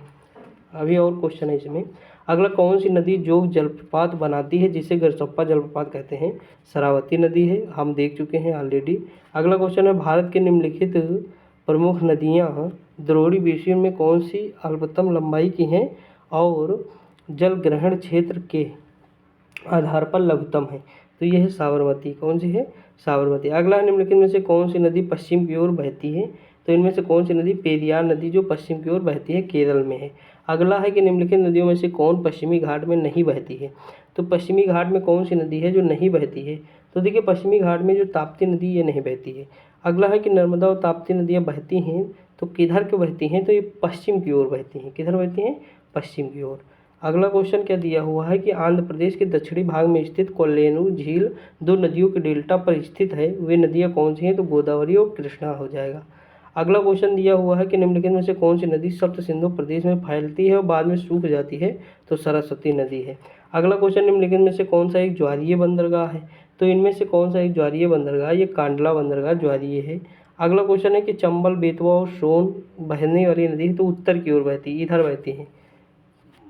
अभी और क्वेश्चन है इसमें। अगला, कौन सी नदी जोग जलप्रपात बनाती है जिसे गरसप्पा जलप्रपात कहते हैं? शरावती नदी है, हम देख चुके हैं ऑलरेडी। अगला क्वेश्चन है, भारत के निम्नलिखित प्रमुख नदियाँ द्रोणी बेसिन में कौन सी अल्पतम लंबाई की हैं और जल ग्रहण क्षेत्र के आधार पर लघुतम है? तो यह है साबरमती। कौन सी है? साबरमती। अगला, निम्नलिखित में से कौन सी नदी पश्चिम की ओर बहती है? तो इनमें से कौन सी नदी? पेरियार नदी, जो पश्चिम की ओर बहती है, केरल में है। अगला है कि निम्नलिखित नदियों में से कौन पश्चिमी घाट में नहीं बहती है? तो पश्चिमी घाट में कौन सी नदी है जो नहीं बहती है? तो देखिए, पश्चिमी घाट में जो ताप्ती नदी ये नहीं बहती है। अगला है कि नर्मदा और ताप्ती नदियाँ बहती हैं तो किधर को बहती हैं? तो ये पश्चिम की ओर बहती हैं। किधर बहती हैं? पश्चिम की ओर। अगला क्वेश्चन क्या दिया हुआ है कि आंध्र प्रदेश के दक्षिणी भाग में स्थित कोल्लेरू झील दो नदियों के डेल्टा पर स्थित है, वे नदियाँ कौन सी हैं? तो गोदावरी और कृष्णा हो जाएगा। अगला क्वेश्चन दिया हुआ है कि निम्नलिखित में से कौन सी नदी सप्त सिंधु प्रदेश में फैलती है और बाद में सूख जाती है? तो सरस्वती नदी है। अगला क्वेश्चन, निम्नलिखित में से कौन सा एक ज्वारीय बंदरगाह है? तो इनमें से कौन सा एक ज्वारीय बंदरगाह? ये कांडला बंदरगाह ज्वारीय है। अगला क्वेश्चन है कि चंबल, बेतवा और सोन बहने वाली नदी है, तो उत्तर की ओर बहती है, इधर बहती है,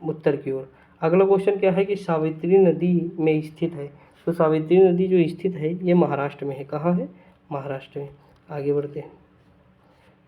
उत्तर की ओर। अगला क्वेश्चन क्या है कि सावित्री नदी में स्थित है? तो सावित्री नदी जो स्थित है ये महाराष्ट्र में है। कहाँ है? महाराष्ट्र में। आगे बढ़ते हैं,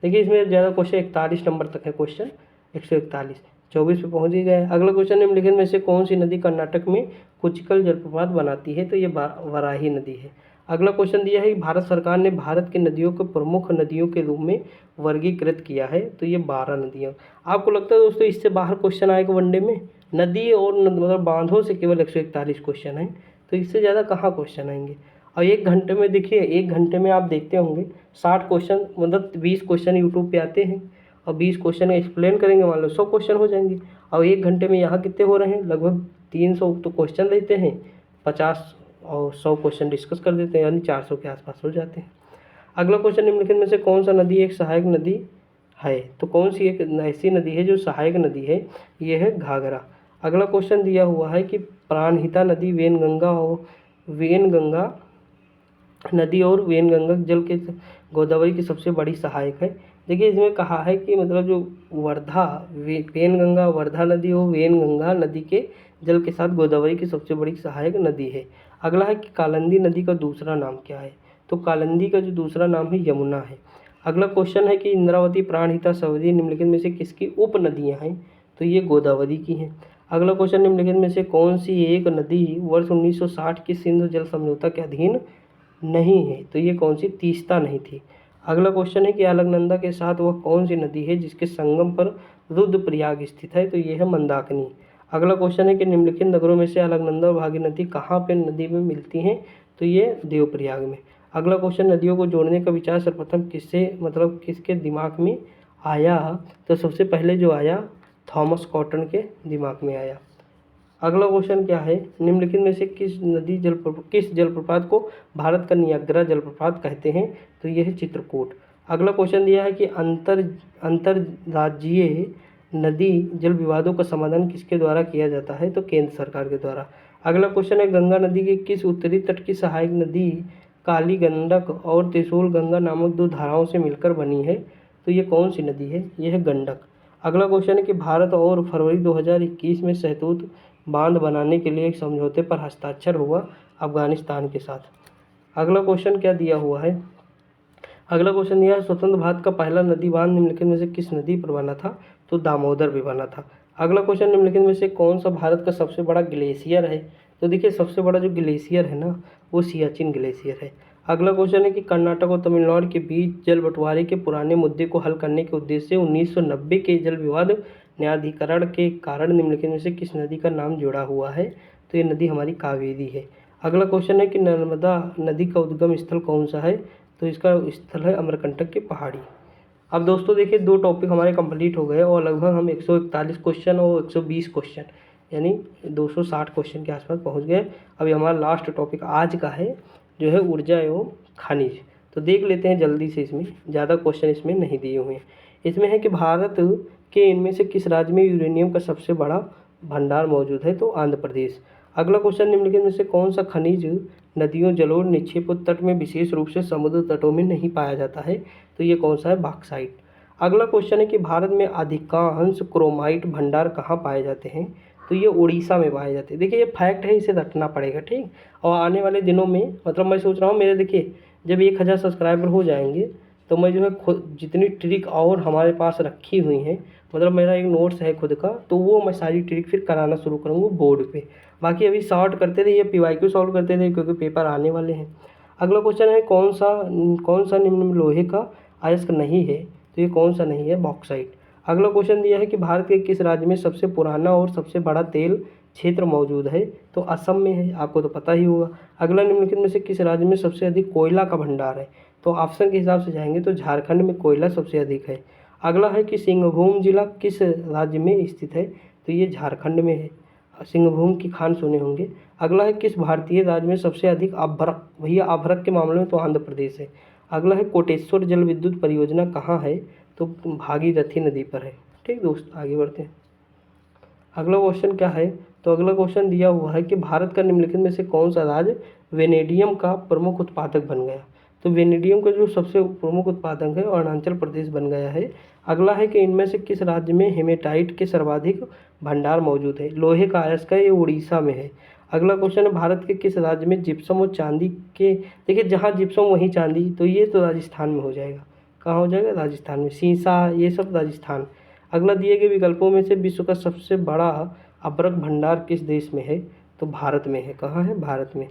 देखिए इसमें ज़्यादा क्वेश्चन 41 नंबर तक है, क्वेश्चन 141, 24 पे पहुँच ही गए। अगला क्वेश्चन, निम्नलिखित में से कौन सी नदी कर्नाटक में कुचिकल जलप्रपात बनाती है? तो ये वराही नदी है। अगला क्वेश्चन दिया है कि भारत सरकार ने भारत की नदियों को प्रमुख नदियों के रूप में वर्गीकृत किया है, तो ये 12 नदियाँ। आपको लगता है दोस्तों इससे बाहर क्वेश्चन आएगा वनडे में? नदी और मतलब बांधों से केवल 141 क्वेश्चन है, तो इससे ज़्यादा कहाँ क्वेश्चन आएंगे? और 1 घंटे में देखिए, 1 घंटे में आप देखते होंगे 60 क्वेश्चन, मतलब 20 क्वेश्चन यूट्यूब पे आते हैं और 20 क्वेश्चन एक्सप्लेन करेंगे, मान लो 100 क्वेश्चन हो जाएंगे। और 1 घंटे में यहाँ कितने हो रहे हैं? लगभग 300 तो क्वेश्चन लेते हैं, 50 और 100 क्वेश्चन डिस्कस कर देते हैं, यानी 400 के आसपास हो जाते हैं। अगला क्वेश्चन, निम्नलिखित में से कौन सा नदी एक सहायक नदी है? तो कौन सी एक ऐसी नदी है जो सहायक नदी है? ये है घाघरा। अगला क्वेश्चन दिया हुआ है कि प्राणहिता नदी वेनगंगा नदी और वेनगंगा जल के गोदावरी की सबसे बड़ी सहायक है। देखिए इसमें कहा है कि मतलब जो पेनगंगा वर्धा नदी और वेनगंगा नदी के जल के साथ गोदावरी की सबसे बड़ी सहायक नदी है। अगला है कि कालिंदी नदी का दूसरा नाम क्या है? तो कालिंदी का जो दूसरा नाम है यमुना है। अगला क्वेश्चन है कि इंद्रावती, प्राणहिता, सवरी निम्नलिखित में से किसकी उप नदियाँ हैं? तो ये गोदावरी की हैं। अगला क्वेश्चन, निम्नलिखित में से कौन सी एक नदी वर्ष 1960 की सिंधु जल समझौता के अधीन नहीं है? तो ये कौन सी? तीस्ता नहीं थी। अगला क्वेश्चन है कि अलकनंदा के साथ वह कौन सी नदी है जिसके संगम पर रुद्रप्रयाग स्थित है? तो ये है मंदाकिनी। अगला क्वेश्चन है कि निम्नलिखित नगरों में से अलकनंदा और भागीरथी कहाँ पे नदी में मिलती हैं? तो ये देवप्रयाग में। अगला क्वेश्चन, नदियों को जोड़ने का विचार सर्वप्रथम किसके दिमाग में आया? तो सबसे पहले जो आया थॉमस कॉटन के दिमाग में आया। अगला क्वेश्चन क्या है, निम्नलिखित में से किस जलप्रपात को भारत का नियाग्रा जलप्रपात कहते हैं? तो यह है चित्रकूट। अगला क्वेश्चन दिया है कि अंतर्राज्यीय नदी जल विवादों का समाधान किसके द्वारा किया जाता है? तो केंद्र सरकार के द्वारा। अगला क्वेश्चन है, गंगा नदी के किस उत्तरी तट की सहायक नदी काली गंडक और त्रिशूल गंगा नामक 2 धाराओं से मिलकर बनी है? तो ये कौन सी नदी है? यह है गंडक। अगला क्वेश्चन है कि भारत और फरवरी 2021 में सहतूत बांध बनाने के लिए एक समझौते पर हस्ताक्षर हुआ अफगानिस्तान के साथ। अगला क्वेश्चन क्या दिया हुआ है, अगला क्वेश्चन दिया है स्वतंत्र भारत का पहला नदी बांध निम्नलिखित में से किस नदी पर बना था, तो दामोदर भी बना था। अगला क्वेश्चन निम्नलिखित में से कौन सा भारत का सबसे बड़ा ग्लेशियर है, तो देखिए सबसे बड़ा जो ग्लेशियर है ना वो सियाचिन ग्लेशियर है। अगला क्वेश्चन है कि कर्नाटक और तमिलनाडु के बीच जल बंटवारे के पुराने मुद्दे को हल करने के उद्देश्य से 1990 के जल विवाद न्यायाधिकरण के कारण निम्नलिखित में से किस नदी का नाम जुड़ा हुआ है, तो ये नदी हमारी कावेरी है। अगला क्वेश्चन है कि नर्मदा नदी का उद्गम स्थल कौन सा है, तो इसका स्थल है अमरकंटक की पहाड़ी। अब दोस्तों देखिए 2 टॉपिक हमारे कंप्लीट हो गए और लगभग हम 141 क्वेश्चन और 120 क्वेश्चन यानी 260 क्वेश्चन के आसपास पहुंच गए। अभी हमारा लास्ट टॉपिक आज का है जो है ऊर्जा एवं खनिज। तो देख लेते हैं जल्दी से, इसमें ज़्यादा क्वेश्चन इसमें नहीं दिए हुए हैं। इसमें है कि भारत के इनमें से किस राज्य में यूरेनियम का सबसे बड़ा भंडार मौजूद है, तो आंध्र प्रदेश। अगला क्वेश्चन निम्नलिखित में से कौन सा खनिज नदियों जलोढ़ निक्षेपों तट में विशेष रूप से समुद्र तटों में नहीं पाया जाता है, तो ये कौन सा है, बॉक्साइट। अगला क्वेश्चन है कि भारत में अधिकांश क्रोमाइट भंडार कहाँ पाए जाते हैं, तो ये उड़ीसा में पाए जाते हैं। देखिए ये फैक्ट है, इसे रटना पड़ेगा ठीक। और आने वाले दिनों में मतलब मैं सोच रहा हूँ मेरे देखिए जब 1000 सब्सक्राइबर हो जाएंगे तो मैं जो है खुद जितनी ट्रिक और हमारे पास रखी हुई हैं, मतलब मेरा एक नोट्स है खुद का, तो वो मैं सारी ट्रिक फिर कराना शुरू करूँगा बोर्ड पे। बाकी अभी सॉर्ट करते रहिए, PYQ सॉल्व करते रहिए क्योंकि पेपर आने वाले हैं। अगला क्वेश्चन है कौन सा निम्न में लोहे का अयस्क नहीं है, तो ये कौन सा नहीं है, बॉक्साइट। अगला क्वेश्चन दिया है कि भारत के किस राज्य में सबसे पुराना और सबसे बड़ा तेल क्षेत्र मौजूद है, तो असम में है, आपको तो पता ही होगा। अगला निम्नलिखित में से किस राज्य में सबसे अधिक कोयला का भंडार है, तो ऑप्शन के हिसाब से जाएंगे तो झारखंड में कोयला सबसे अधिक है। अगला है कि सिंहभूम जिला किस राज्य में स्थित है, तो ये झारखंड में है। सिंहभूम की खान सुने होंगे। अगला है किस भारतीय राज्य में सबसे अधिक अभ्रक, भैया अभ्रक के मामले में तो आंध्र प्रदेश है। अगला है कोटेश्वर जल विद्युत परियोजना कहाँ है, तो भागीरथी नदी पर है। ठीक दोस्त, आगे बढ़ते हैं। अगला क्वेश्चन क्या है, तो अगला क्वेश्चन दिया हुआ है कि भारत का निम्नलिखित में से कौन सा राज्य वेनेडियम का प्रमुख उत्पादक बन गया, तो वेनेडियम का जो सबसे प्रमुख उत्पादक है अरुणाचल प्रदेश बन गया है। अगला है कि इनमें से किस राज्य में हेमेटाइट के सर्वाधिक भंडार मौजूद है, लोहे का अयस्क है, ये उड़ीसा में है। अगला क्वेश्चन है भारत के किस राज्य में जिप्सम और चांदी के, देखिए जहाँ जिप्सम वहीं चांदी, तो ये तो राजस्थान में हो जाएगा। कहाँ हो जाएगा, राजस्थान में। सीसा ये सब राजस्थान। अगला दिए गए विकल्पों में से विश्व का सबसे बड़ा अभ्रक भंडार किस देश में है, तो भारत में है। कहाँ है, भारत में।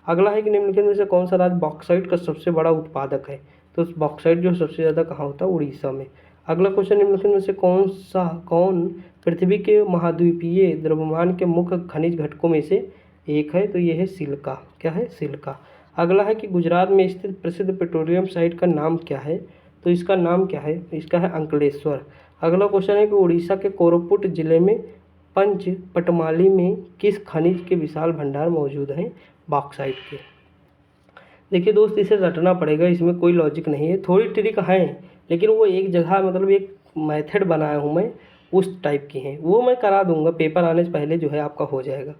अगला है कि निम्नलिखित में से कौन सा राज्य बॉक्साइट का सबसे बड़ा उत्पादक है, तो बॉक्साइट जो सबसे ज़्यादा कहाँ होता है, उड़ीसा में। अगला क्वेश्चन निम्नलिखित में से कौन पृथ्वी के महाद्वीपीय द्रव्यमान के मुख्य खनिज घटकों में से एक है, तो ये है सिलिका। क्या है, सिलिका। अगला है कि गुजरात में स्थित प्रसिद्ध पेट्रोलियम साइट का नाम क्या है, तो इसका नाम क्या है, इसका है अंकलेश्वर। अगला क्वेश्चन है कि उड़ीसा के कोरापुट जिले में पंच पटमाली में किस खनिज के विशाल भंडार मौजूद हैं, बॉक्साइट के। देखिए दोस्त इसे रटना पड़ेगा, इसमें कोई लॉजिक नहीं है, थोड़ी ट्रिक है लेकिन वो एक जगह मतलब एक मेथड बनाया हूँ मैं, उस टाइप की हैं, वो मैं करा दूंगा, पेपर आने से पहले जो है आपका हो जाएगा।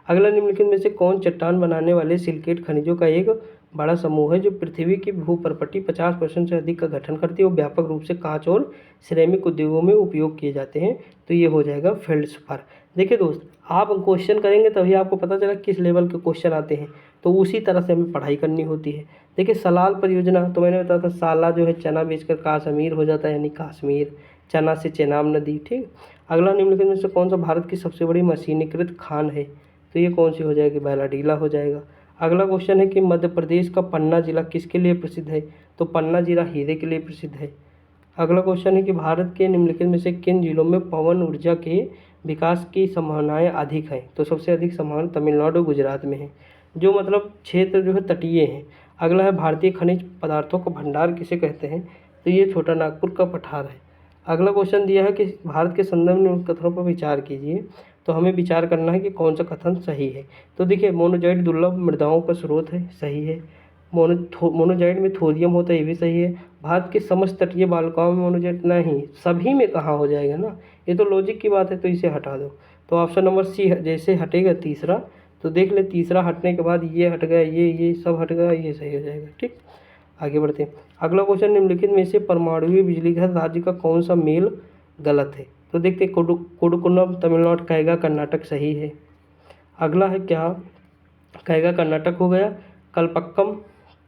अगला निम्नलिखित में से कौन चट्टान बनाने वाले सिलिकेट खनिजों का एक बड़ा समूह है जो पृथ्वी की भूप्रपटी 50% से अधिक का गठन करती है और व्यापक रूप से कांच और सिरेमिक उद्योगों में उपयोग किए जाते हैं, तो ये हो जाएगा फेल्ड्स्पार। देखिए दोस्त आप क्वेश्चन करेंगे तभी आपको पता चला किस लेवल के क्वेश्चन आते हैं, तो उसी तरह से हमें पढ़ाई करनी होती है। देखिए सलाल परियोजना तो मैंने बताया था, साला जो है चना बेचकर काश्मीर हो जाता है यानी कश्मीर, चना से चेनाब नदी। ठीक। अगला निम्नलिखित में से कौन सा भारत की सबसे बड़ी मशीनीकृत खान है, तो ये कौन सी हो जाएगी, बैलाडीला हो जाएगा। अगला क्वेश्चन है कि मध्य प्रदेश का पन्ना जिला किसके लिए प्रसिद्ध है, तो पन्ना जिला हीरे के लिए प्रसिद्ध है। अगला क्वेश्चन है कि भारत के निम्नलिखित में से किन जिलों में पवन ऊर्जा के विकास की संभावनाएं अधिक हैं, तो सबसे अधिक संभावना तमिलनाडु और गुजरात में है, जो मतलब क्षेत्र जो है तटीय हैं। अगला है भारतीय खनिज पदार्थों का भंडार किसे कहते हैं, तो ये छोटा नागपुर का पठार है। अगला क्वेश्चन दिया है कि भारत के संदर्भ में उन कथनों पर विचार कीजिए, तो हमें विचार करना है कि कौन सा कथन सही है। तो देखिए मोनोजाइट दुर्लभ मृदाओं का स्रोत है, सही है। मोनोजाइट में थोरियम होता है, ये भी सही है। भारत के समस्त तटीय बालुकाओं में मोनोजाइट नहीं, सभी में कहाँ हो जाएगा ना, ये तो लॉजिक की बात है, तो इसे हटा दो। तो ऑप्शन नंबर सी जैसे हटेगा तीसरा, तो देख ले तीसरा हटने के बाद ये हट गया, ये सब हट गया, ये सही हो जाएगा। ठीक, आगे बढ़ते हैं। अगला क्वेश्चन निम्नलिखित में से परमाणु बिजली घर राज्य का कौन सा मेल गलत है, तो देखते कुडकुलम तमिलनाडु, कहेगा कर्नाटक सही है। अगला है क्या, कहेगा कर्नाटक हो गया। कलपक्कम,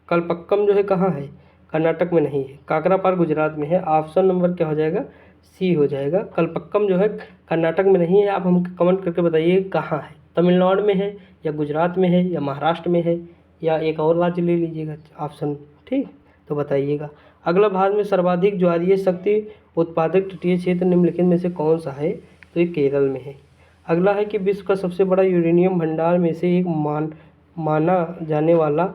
कलपक्कम जो है कहाँ है, कर्नाटक में नहीं है। काकरापार गुजरात में है। ऑप्शन नंबर क्या हो जाएगा, सी हो जाएगा। कलपक्कम जो है कर्नाटक में नहीं है। आप हमको कमेंट करके बताइए कहाँ है, तमिलनाडु में है या गुजरात में है या महाराष्ट्र में है या एक और राज्य ले लीजिएगा ऑप्शन, ठीक, तो बताइएगा। अगला, भारत में सर्वाधिक ज्वारीय शक्ति उत्पादक तटीय क्षेत्र निम्नलिखित में से कौन सा है, तो ये केरल में है। अगला है कि विश्व का सबसे बड़ा यूरेनियम भंडार में से एक माना जाने वाला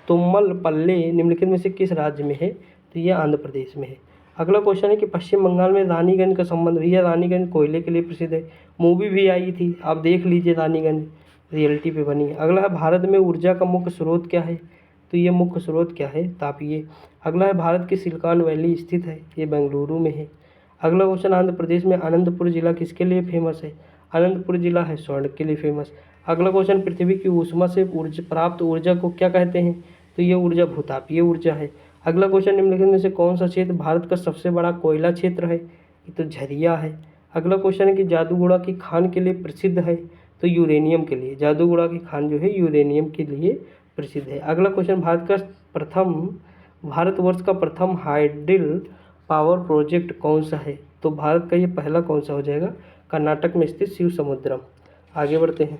तुम्मलपल्ली निम्नलिखित में से किस राज्य में है, तो ये आंध्र प्रदेश में है। अगला क्वेश्चन है कि पश्चिम बंगाल में रानीगंज का संबंध, भैया रानीगंज कोयले के लिए प्रसिद्ध है, मूवी भी आई थी, आप देख लीजिए, रानीगंज रियलिटी पे बनी है। अगला है भारत में ऊर्जा का मुख्य स्रोत क्या है, तो ये मुख्य स्रोत क्या है, तापीय। अगला है भारत की सिलिकॉन वैली स्थित है, ये बेंगलुरु में है। अगला क्वेश्चन, आंध्र प्रदेश में अनंतपुर जिला किसके लिए फेमस है, अनंतपुर जिला है स्वर्ण के लिए फेमस। अगला क्वेश्चन, पृथ्वी की ऊष्मा से प्राप्त ऊर्जा को क्या कहते हैं, तो ये ऊर्जा भूतापीय ऊर्जा है। अगला क्वेश्चन, निम्नलिखित में से कौन सा क्षेत्र भारत का सबसे बड़ा कोयला क्षेत्र है, ये तो झरिया है। अगला क्वेश्चन है कि जादूगोड़ा की खान के लिए प्रसिद्ध है, तो यूरेनियम के लिए, जादूगोड़ा की खान जो है यूरेनियम के लिए प्रसिद्ध है। अगला क्वेश्चन, भारतवर्ष का प्रथम हाइडल पावर प्रोजेक्ट कौन सा है, तो भारत का ये पहला कौन सा हो जाएगा, कर्नाटक में स्थित शिव समुद्रम। आगे बढ़ते हैं।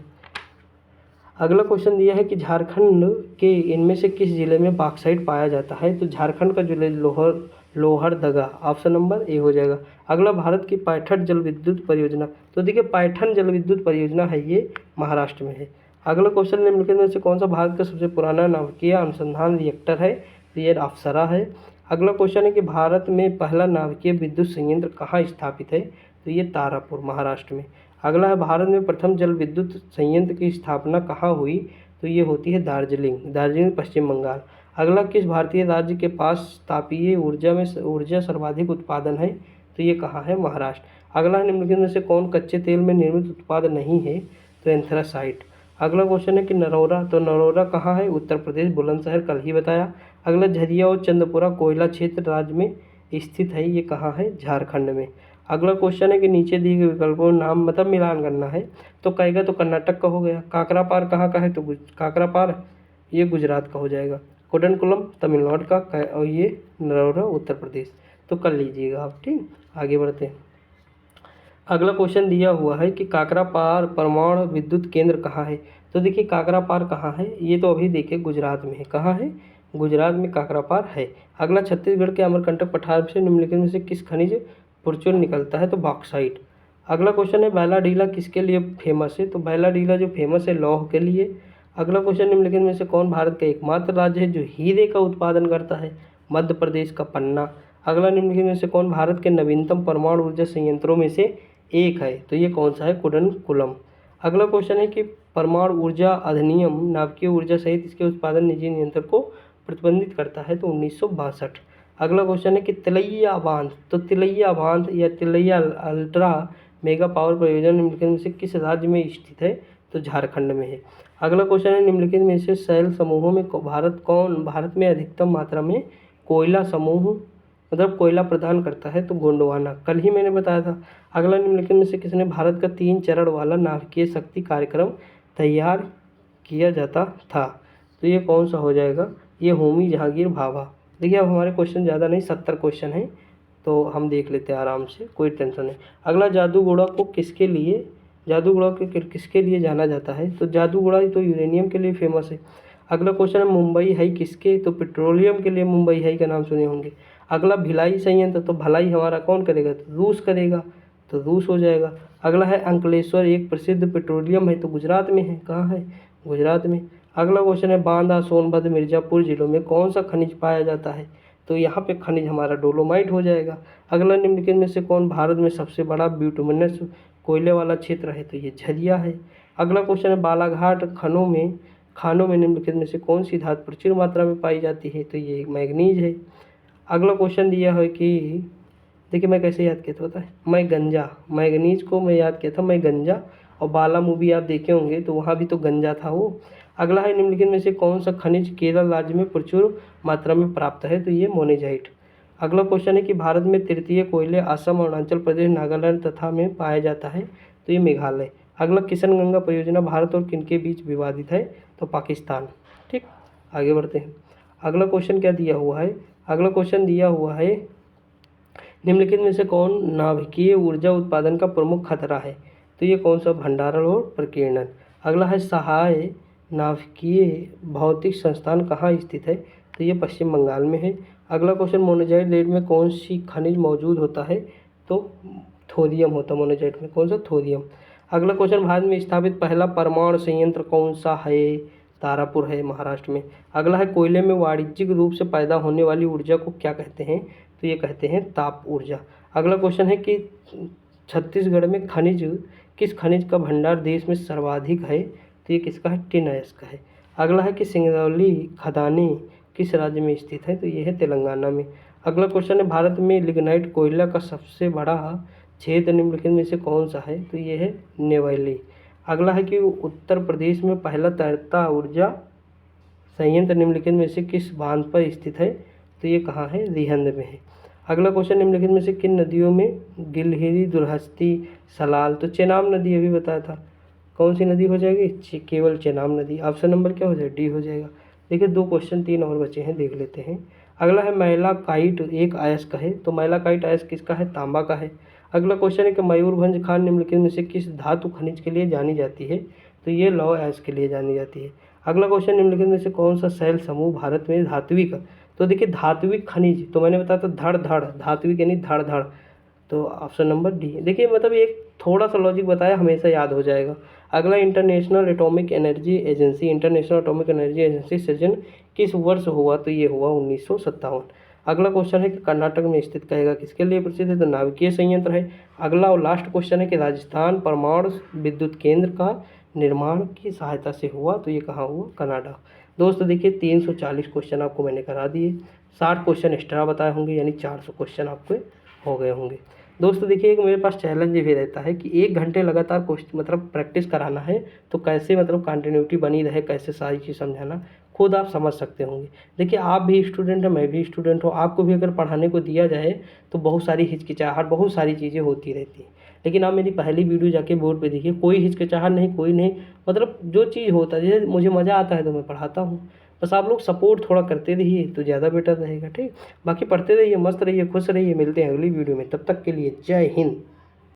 अगला क्वेश्चन दिया है कि झारखंड के इनमें से किस जिले में बॉक्साइट पाया जाता है, तो झारखंड का जिले लोहरदगा, ऑप्शन नंबर ए हो जाएगा। अगला, भारत की पायठन जल विद्युत परियोजना, तो देखिए पायठन जल विद्युत परियोजना है ये महाराष्ट्र में है। अगला क्वेश्चन, निम्नलिखित में से कौन सा भारत का सबसे पुराना नाभिकीय अनुसंधान रिएक्टर है, तो ये अप्सरा है। अगला क्वेश्चन है कि भारत में पहला नाभिकीय विद्युत संयंत्र कहाँ स्थापित है, तो ये तारापुर महाराष्ट्र में। अगला है, भारत में प्रथम जल विद्युत संयंत्र की स्थापना कहाँ हुई, तो ये होती है दार्जिलिंग पश्चिम बंगाल। अगला, किस भारतीय राज्य के पास तापीय ऊर्जा सर्वाधिक उत्पादन है, तो ये कहाँ है, महाराष्ट्र। अगला, निम्नलिखित में से कौन कच्चे तेल में निर्मित उत्पाद नहीं है, तो एंथ्रासाइट। अगला क्वेश्चन है कि नरौरा, तो नरौरा कहाँ है, उत्तर प्रदेश, बुलंदशहर, कल ही बताया। अगला, झरिया और चंदपुरा कोयला क्षेत्र राज्य में स्थित है, ये कहाँ है, झारखंड में। अगला क्वेश्चन है कि नीचे दिए गए विकल्पों नाम मतलब मिलान करना है, तो कहेगा तो कर्नाटक का हो गया। काकरापार कहाँ का है, तो काकरापार ये गुजरात का हो जाएगा। कुडनकुलम तमिलनाडु का, और ये नरौरा उत्तर प्रदेश, तो कर लीजिएगा आप, ठीक। आगे बढ़ते हैं। अगला क्वेश्चन दिया हुआ है कि काकरापार परमाणु विद्युत केंद्र कहाँ है, तो देखिए काकरापार कहाँ है, ये तो अभी देखिए गुजरात में है, कहाँ है, गुजरात में काकरापार है। अगला, छत्तीसगढ़ के अमरकंटक पठार से निम्नलिखित में से किस खनिज प्रचुर निकलता है, तो बॉक्साइट। अगला क्वेश्चन है, बैलाडीला किसके लिए फेमस है, तो बैलाडीला जो फेमस है लौह के लिए। अगला क्वेश्चन, निम्नलिखित में से कौन भारत का एकमात्र राज्य है जो हीरे का उत्पादन करता है, मध्य प्रदेश का पन्ना। अगला, निम्नलिखित में से कौन भारत के नवीनतम परमाणु ऊर्जा संयंत्रों में से एक है, तो ये कौन सा है, कुडनकुलम। अगला क्वेश्चन है कि परमाणु ऊर्जा अधिनियम नाभिकीय ऊर्जा सहित इसके उत्पादन निजी नियंत्रण को प्रतिबंधित करता है, तो 1962। अगला क्वेश्चन है कि तिलैया बांध, तो तिलैया बांध या तिलैया अल्ट्रा मेगा पावर परियोजना निम्नलिखित में से किस राज्य में स्थित है, तो झारखंड में है। अगला क्वेश्चन है, निम्नलिखित में से शैल समूहों में भारत में अधिकतम मात्रा में कोयला समूह मतलब कोयला प्रदान करता है, तो गोंडवाना, कल ही मैंने बताया था। अगला, निम्नलिखित में से किसने भारत का 3 चरण वाला नाभिकीय शक्ति कार्यक्रम तैयार किया जाता था, तो ये कौन सा हो जाएगा, ये होमी जहांगीर भाभा। देखिए अब हमारे क्वेश्चन ज़्यादा नहीं, 70 क्वेश्चन हैं, तो हम देख लेते हैं आराम से, कोई टेंशन नहीं। अगला, जादूगोड़ा को किसके लिए जाना जाता है, तो जादूगोड़ा तो यूरेनियम के लिए फेमस है। अगला क्वेश्चन है, मुंबई हाई किसके, तो पेट्रोलियम के लिए मुंबई हाई का नाम सुने होंगे। अगला, भिलाई संयंत्र, तो भलाई हमारा कौन करेगा, तो रूस करेगा, तो रूस हो जाएगा। अगला है, अंकलेश्वर एक प्रसिद्ध पेट्रोलियम है, तो गुजरात में है, कहाँ है, गुजरात में। अगला क्वेश्चन है, बांदा सोनभद्र मिर्ज़ापुर जिलों में कौन सा खनिज पाया जाता है, तो यहाँ पे खनिज हमारा डोलोमाइट हो जाएगा। अगला, निम्नलिखित में से कौन भारत में सबसे बड़ा ब्यूटुमिनस कोयले वाला क्षेत्र है, तो ये झरिया है। अगला क्वेश्चन है, बालाघाट खानों में निम्नलिखित में से कौन सी धातु प्रचुर मात्रा में पाई जाती है, तो ये मैग्नीज है। अगला क्वेश्चन दिया है कि देखिए मैं कैसे याद किया था पता है, मैग्नीज को मैं याद किया था मैं गंजा, और बाला मूवी आप देखे होंगे तो वहाँ भी तो गंजा था वो। अगला है, निम्नलिखित में से कौन सा खनिज केरल राज्य में प्रचुर मात्रा में प्राप्त है, तो ये मोनेजाइट। अगला क्वेश्चन है कि भारत में तृतीय कोयले असम, अरुणाचल प्रदेश, नागालैंड तथा में पाया जाता है, तो ये मेघालय। अगला किशनगंगा परियोजना भारत और किनके बीच विवादित है, तो पाकिस्तान। ठीक, आगे बढ़ते हैं। अगला क्वेश्चन क्या दिया हुआ है, अगला क्वेश्चन दिया हुआ है निम्नलिखित में से कौन नाभिकीय ऊर्जा उत्पादन का प्रमुख खतरा है, तो ये कौन सा, भंडारण और प्रकीर्णन। अगला है सहाय नाभिकीय भौतिक संस्थान कहाँ स्थित है, तो ये पश्चिम बंगाल में है। अगला क्वेश्चन मोनोजाइट रेत में कौन सी खनिज मौजूद होता है, तो थोरियम होता है मोनोजाइट में, कौन सा, थोरियम। अगला क्वेश्चन भारत में स्थापित पहला परमाणु संयंत्र कौन सा है, तारापुर है महाराष्ट्र में। अगला है कोयले में वाणिज्यिक रूप से पैदा होने वाली ऊर्जा को क्या कहते हैं, तो ये कहते हैं ताप ऊर्जा। अगला क्वेश्चन है कि छत्तीसगढ़ में किस खनिज का भंडार देश में सर्वाधिक है, तो ये किसका है, टिन अयस्क का है। अगला है कि सिंगरौली खदानें किस राज्य में स्थित है, तो ये है तेलंगाना में। अगला क्वेश्चन है भारत में लिग्नाइट कोयला का सबसे बड़ा क्षेत्र निम्नलिखित में से कौन सा है, तो ये है नेवैली। अगला है कि उत्तर प्रदेश में पहला तैरता ऊर्जा संयंत्र निम्नलिखित में से किस बांध पर स्थित है, तो ये कहाँ है, रिहंद में है। अगला क्वेश्चन निम्नलिखित में से किन नदियों में गिलहरी, दुलहस्ती, सलाल, तो चेनाब नदी अभी बताया था, कौन सी नदी हो जाएगी, केवल चेनाब नदी। ऑप्शन नंबर क्या हो जाएगा, डी हो जाएगा। देखिए 2 क्वेश्चन 3 और बचे हैं, देख लेते हैं। अगला है मैलाकाइट एक अयस्क है, तो मैलाकाइट अयस्क किसका है, तांबा का है। अगला क्वेश्चन है कि मयूरभंज खान निम्नलिखित में से किस धातु खनिज के लिए जानी जाती है, तो ये लौह अयस्क के लिए जानी जाती है। अगला क्वेश्चन निम्नलिखित में से कौन सा शैल समूह भारत में धात्विक, तो देखिए धात्विक खनिज, तो मैंने बताया था धड़ धड़, धात्विक यानी धड़ धड़, तो ऑप्शन नंबर डी। देखिए मतलब एक थोड़ा सा लॉजिक बताया, हमेशा याद हो जाएगा। अगला इंटरनेशनल एटॉमिक एनर्जी एजेंसी सृजन किस वर्ष हुआ, तो ये हुआ 1957। अगला क्वेश्चन है कि कर्नाटक में स्थित कहेगा किसके लिए प्रसिद्ध है, तो नाभिकीय संयंत्र है। अगला और लास्ट क्वेश्चन है कि राजस्थान परमाणु विद्युत केंद्र का निर्माण की सहायता से हुआ, तो ये कहाँ हुआ, कनाडा। दोस्तों देखिए 340 क्वेश्चन आपको मैंने करा दिए, 60 क्वेश्चन एक्स्ट्रा बताए होंगे, यानी 400 क्वेश्चन आपके हो गए होंगे। दोस्तों देखिए एक मेरे पास चैलेंज भी रहता है कि 1 घंटे लगातार क्वेश्चन मतलब प्रैक्टिस कराना है, तो कैसे मतलब कंटिन्यूटी बनी रहे, कैसे सारी चीज़ समझाना, खुद आप समझ सकते होंगे। देखिए आप भी स्टूडेंट हैं, मैं भी स्टूडेंट हूँ, आपको भी अगर पढ़ाने को दिया जाए तो बहुत सारी हिचकिचाहट, बहुत सारी चीज़ें होती रहती हैं। लेकिन आप मेरी पहली वीडियो जाके बोर्ड पे देखिए, कोई हिचकिचाहट नहीं, कोई नहीं, मतलब जो चीज़ होता है, जैसे मुझे मज़ा आता है तो मैं पढ़ाता हूँ। बस आप लोग सपोर्ट थोड़ा करते रहिए तो ज़्यादा बेटर रहेगा। ठीक, बाकी पढ़ते रहिए, मस्त रहिए, खुश रहिए। मिलते हैं अगली वीडियो में, तब तक के लिए जय हिंद।